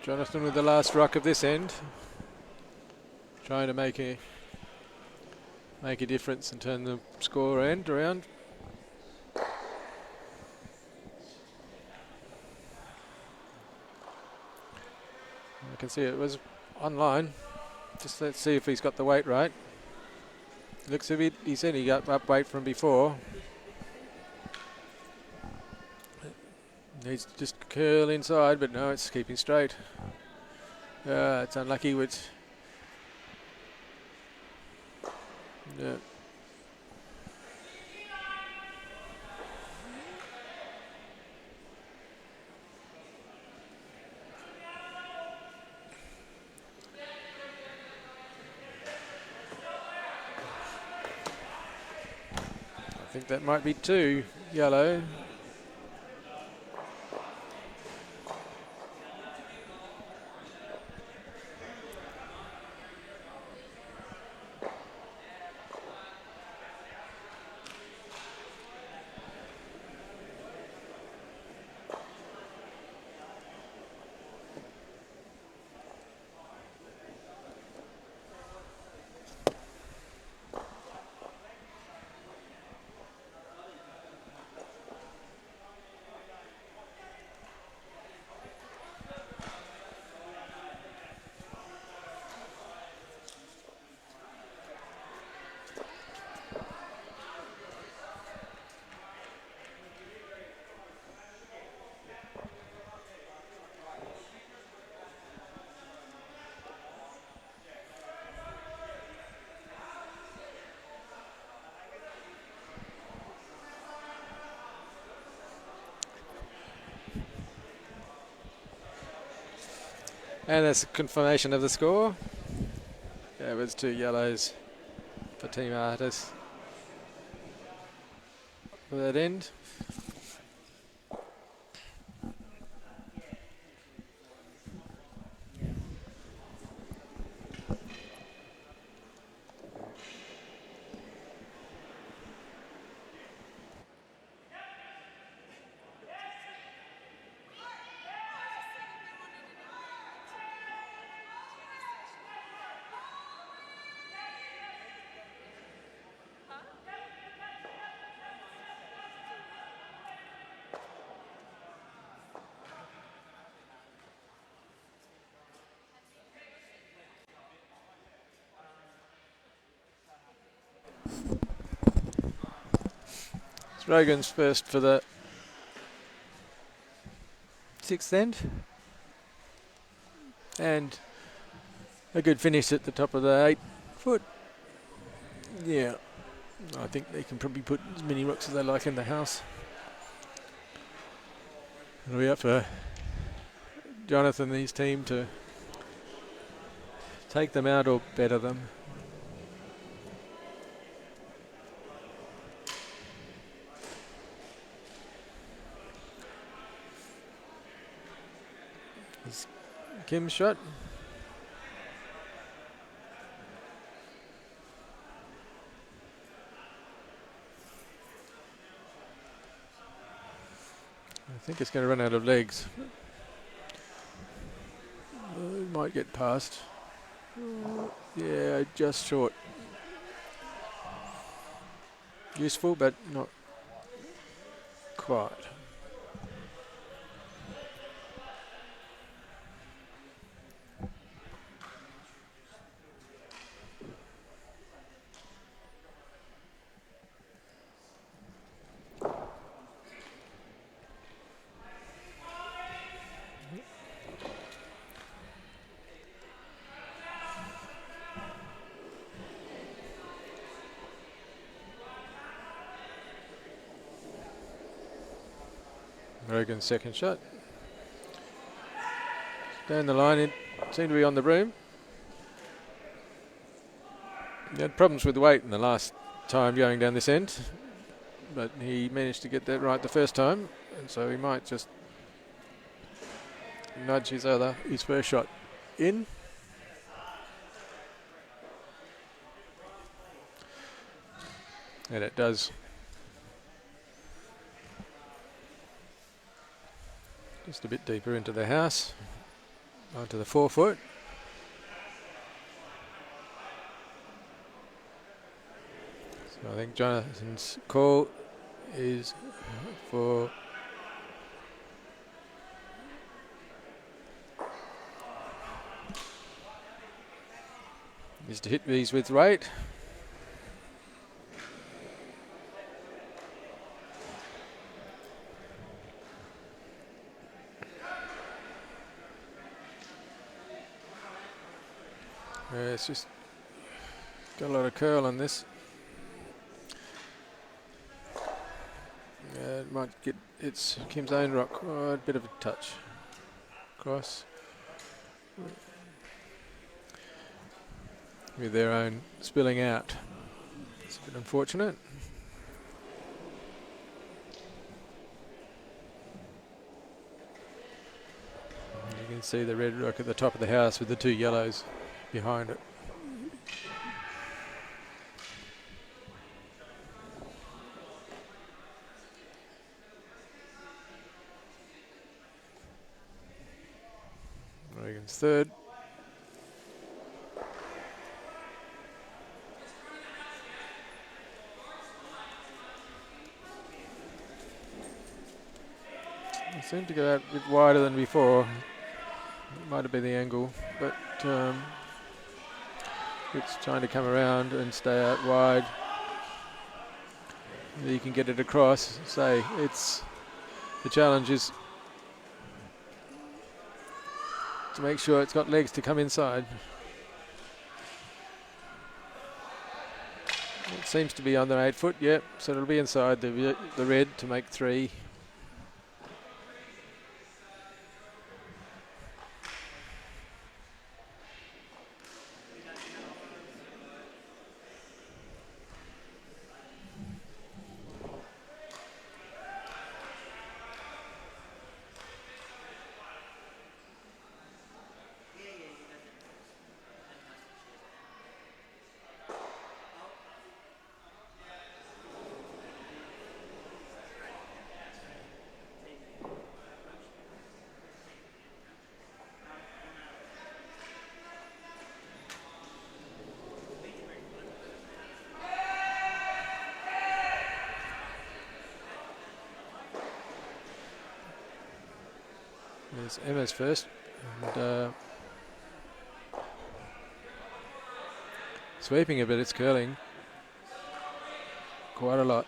Jonathan with the last rock of this end, trying to make a difference and turn the score end around. I can see it was online. Just let's see if he's got the weight right. Looks a bit. He said he got up weight from before. Needs to just curl inside, but no, it's keeping straight. It's unlucky with. Yeah. I think that might be 2 yellow. And that's a confirmation of the score. Yeah, it was 2 yellows for Team Artus for that end. It's Rogan's first for the sixth end. And a good finish at the top of the 8 foot. Yeah, I think they can probably put as many rocks as they like in the house. It'll be up for Jonathan and his team to take them out or better them. It's Kim's shot. I think it's going to run out of legs. It might get past. Yeah, just short. Useful, but not quite. Rogan's second shot. Down the line, it seemed to be on the broom. He had problems with weight in the last time going down this end, but he managed to get that right the first time, and so he might just nudge his first shot in. And it does. Just a bit deeper into the house, onto the 4 foot. So I think Jonathan's call is for to hit these with weight. It's just got a lot of curl on this. It might get it's Kim's own rock. Oh, a bit of a touch across with their own spilling out. It's a bit unfortunate. You can see the red rock at the top of the house with the 2 yellows behind it. Reagan's third. It seemed to go out a bit wider than before. It might have been the angle, but it's trying to come around and stay out wide. You can get it across. Say it's the challenge is to make sure it's got legs to come inside. It seems to be under 8 foot, yep. So it'll be inside the red to make 3. There's Emma's first, and sweeping a bit, it's curling quite a lot.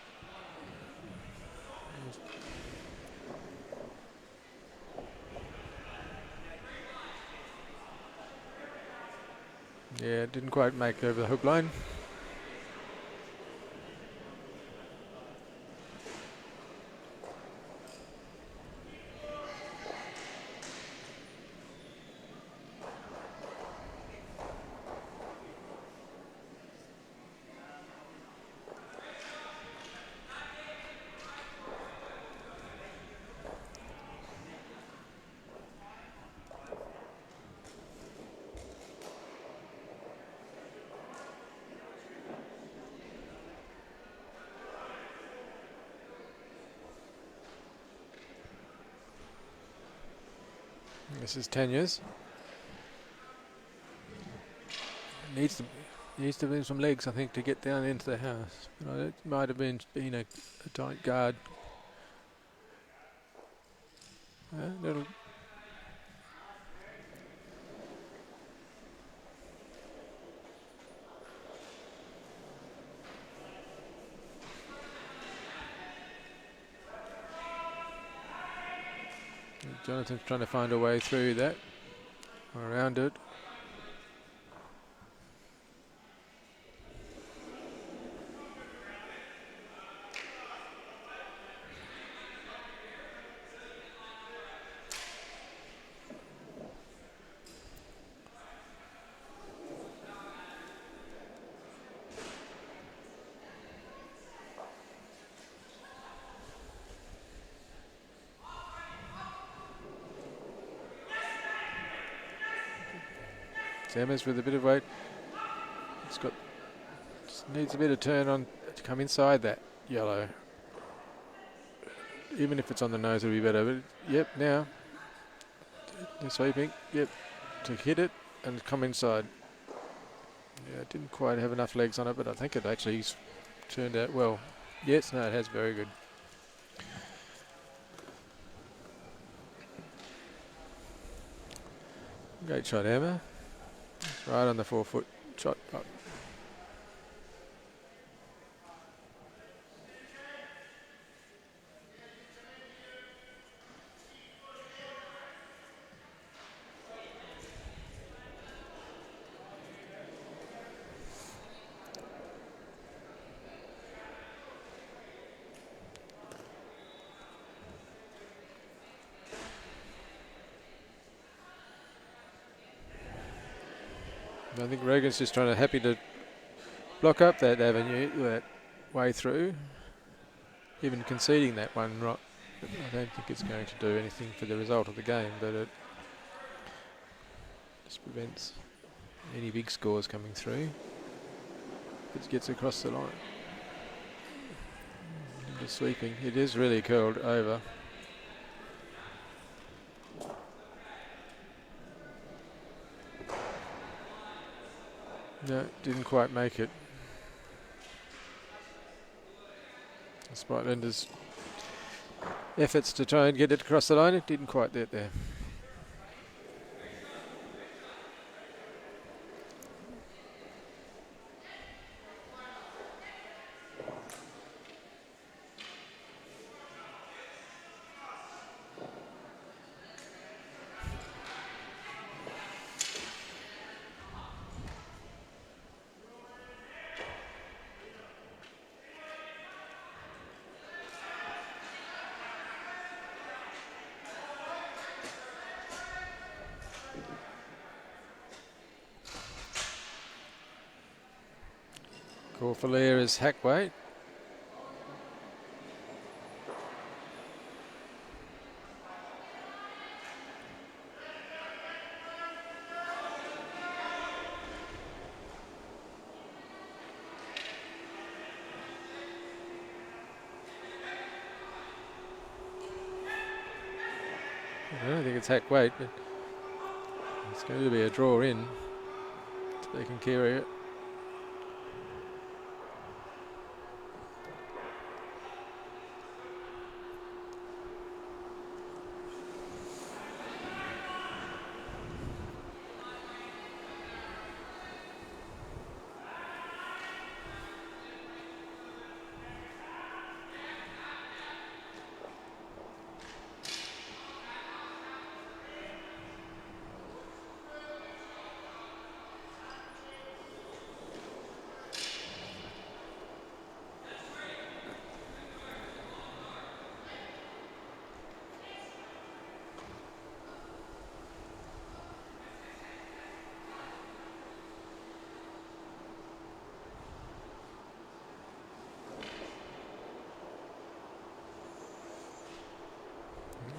Yeah, didn't quite make over the hook line. This is Tanya's. Needs to win some legs, I think, to get down into the house. But it might have been a tight guard. That'll. Jonathan's trying to find a way through that, or around it. Emma's with a bit of weight. It's got, just needs a bit of turn on to come inside that yellow. Even if it's on the nose, it'll be better. But yep, now they're sweeping. Yep, to hit it and come inside. Yeah, it didn't quite have enough legs on it, but I think it actually turned out well. Yes, no, it has. Very good. Great shot, Emma. It's right on the 4-foot shot. I think Regan's just happy to block up that avenue, that way through. Even conceding that one, right? I don't think it's going to do anything for the result of the game, but it just prevents any big scores coming through. It gets across the line. Into sweeping. It is really curled over. No, didn't quite make it. Despite Linda's efforts to try and get it across the line, it didn't quite get there. Call for Lear is Hackway. I don't think it's Hackway, but it's going to be a draw in. So they can carry it.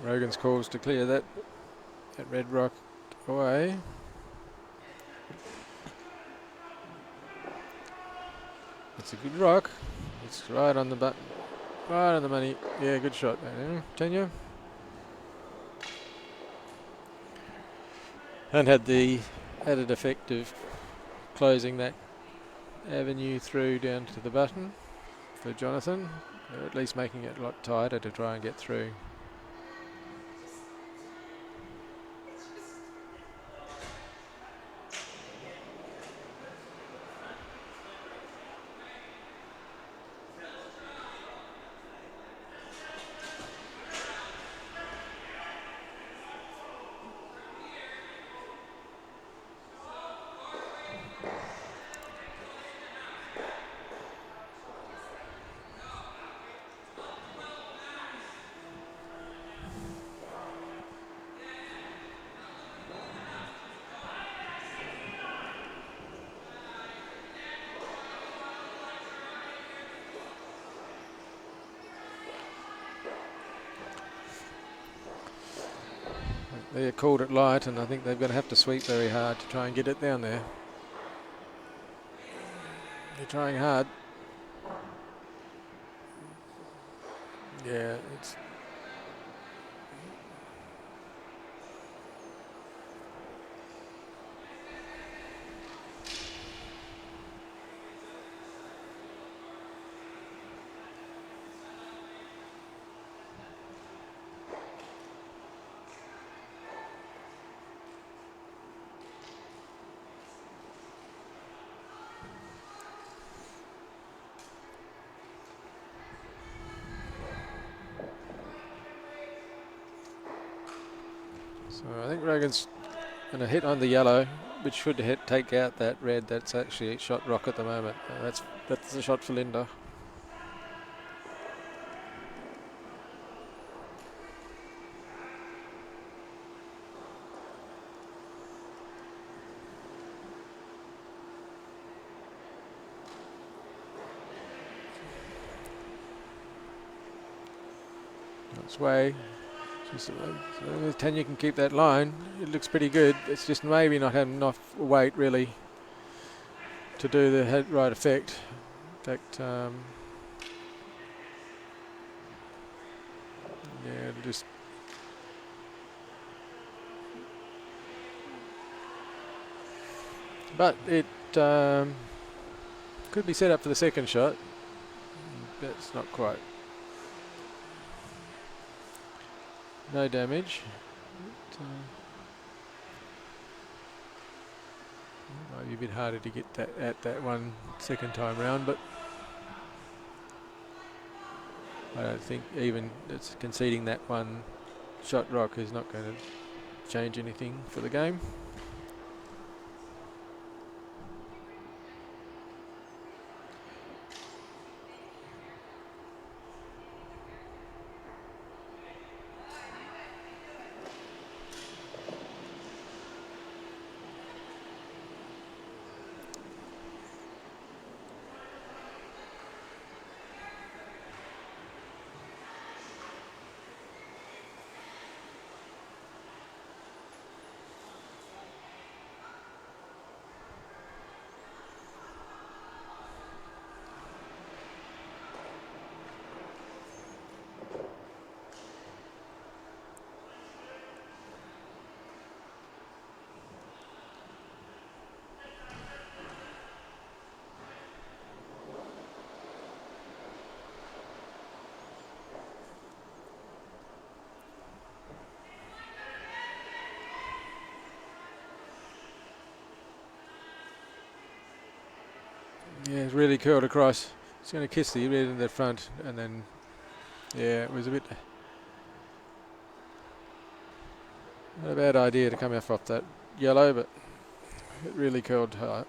Rogan's calls to clear that red rock away. It's a good rock. It's right on the button. Right on the money. Yeah, good shot there. Tenure. And had the added effect of closing that avenue through down to the button for Jonathan, or at least making it a lot tighter to try and get through. They called it light, and I think they're going to have to sweep very hard to try and get it down there. They're trying hard. Yeah, it's... So I think Rogan's going to hit on the yellow, which should take out that red. That's actually a shot rock at the moment. That's a shot for Linda. That's way. Just, as long as Tanya can keep that line, it looks pretty good. It's just maybe not having enough weight really to do the right effect. In fact, yeah, it'll just. But it could be set up for the second shot. That's not quite. No damage. Might be a bit harder to get that at that one second time round, but I don't think even it's conceding that one shot rock is not going to change anything for the game. Yeah, it's really curled across. It's going to kiss the red in the front, and then, yeah, it was a bit. Not a bad idea to come off that yellow, but it really curled high.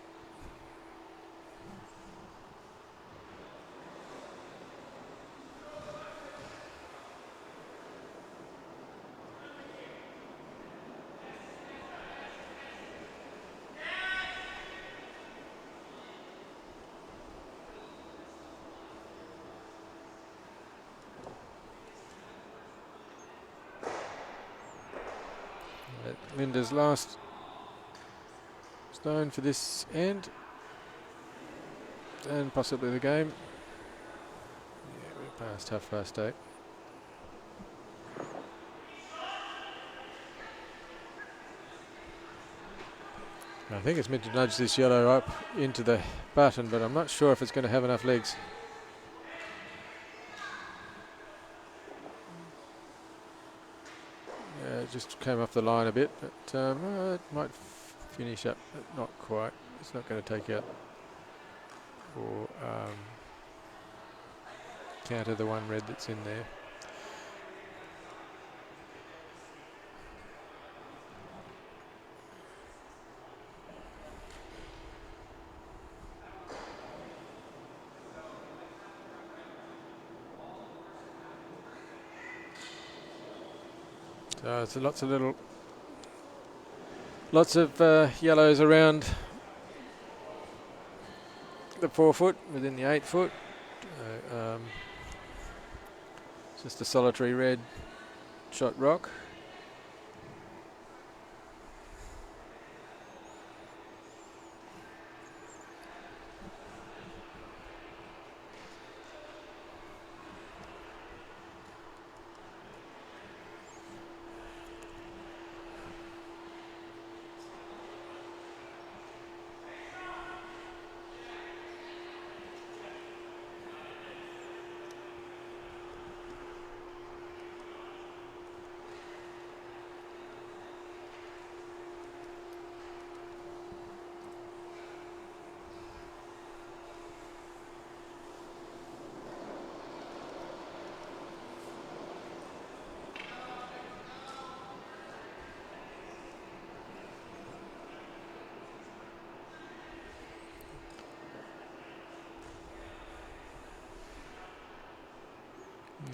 Linda's last stone for this end, and possibly the game. Yeah, we're past half past 8. I think it's meant to nudge this yellow up into the button, but I'm not sure if it's going to have enough legs. Yeah, it just came off the line a bit, but it might finish up, but not quite. It's not going to take out or counter the one red that's in there. So it's lots of yellows around the 4 foot, within the 8 foot. Just a solitary red shot rock.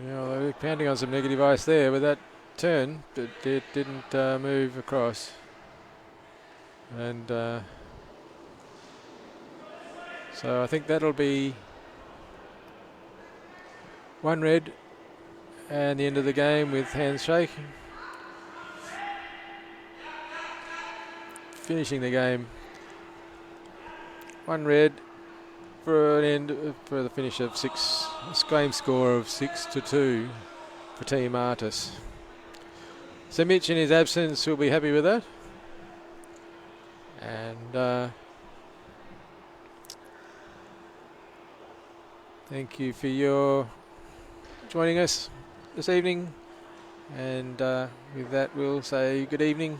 Yeah, they were pounding on some negative ice there with that turn, but it didn't move across. And so I think that'll be one red and the end of the game with hands shaking. Finishing the game, one red for an end for the finish of 6. Game score of 6-2 for Team Artus. So Mitch, in his absence, will be happy with that. And thank you for your joining us this evening. And with that, we'll say good evening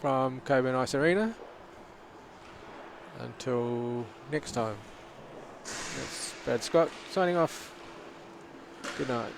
from Coburn Ice Arena. Until next time. That's Brad Scott signing off. Good night.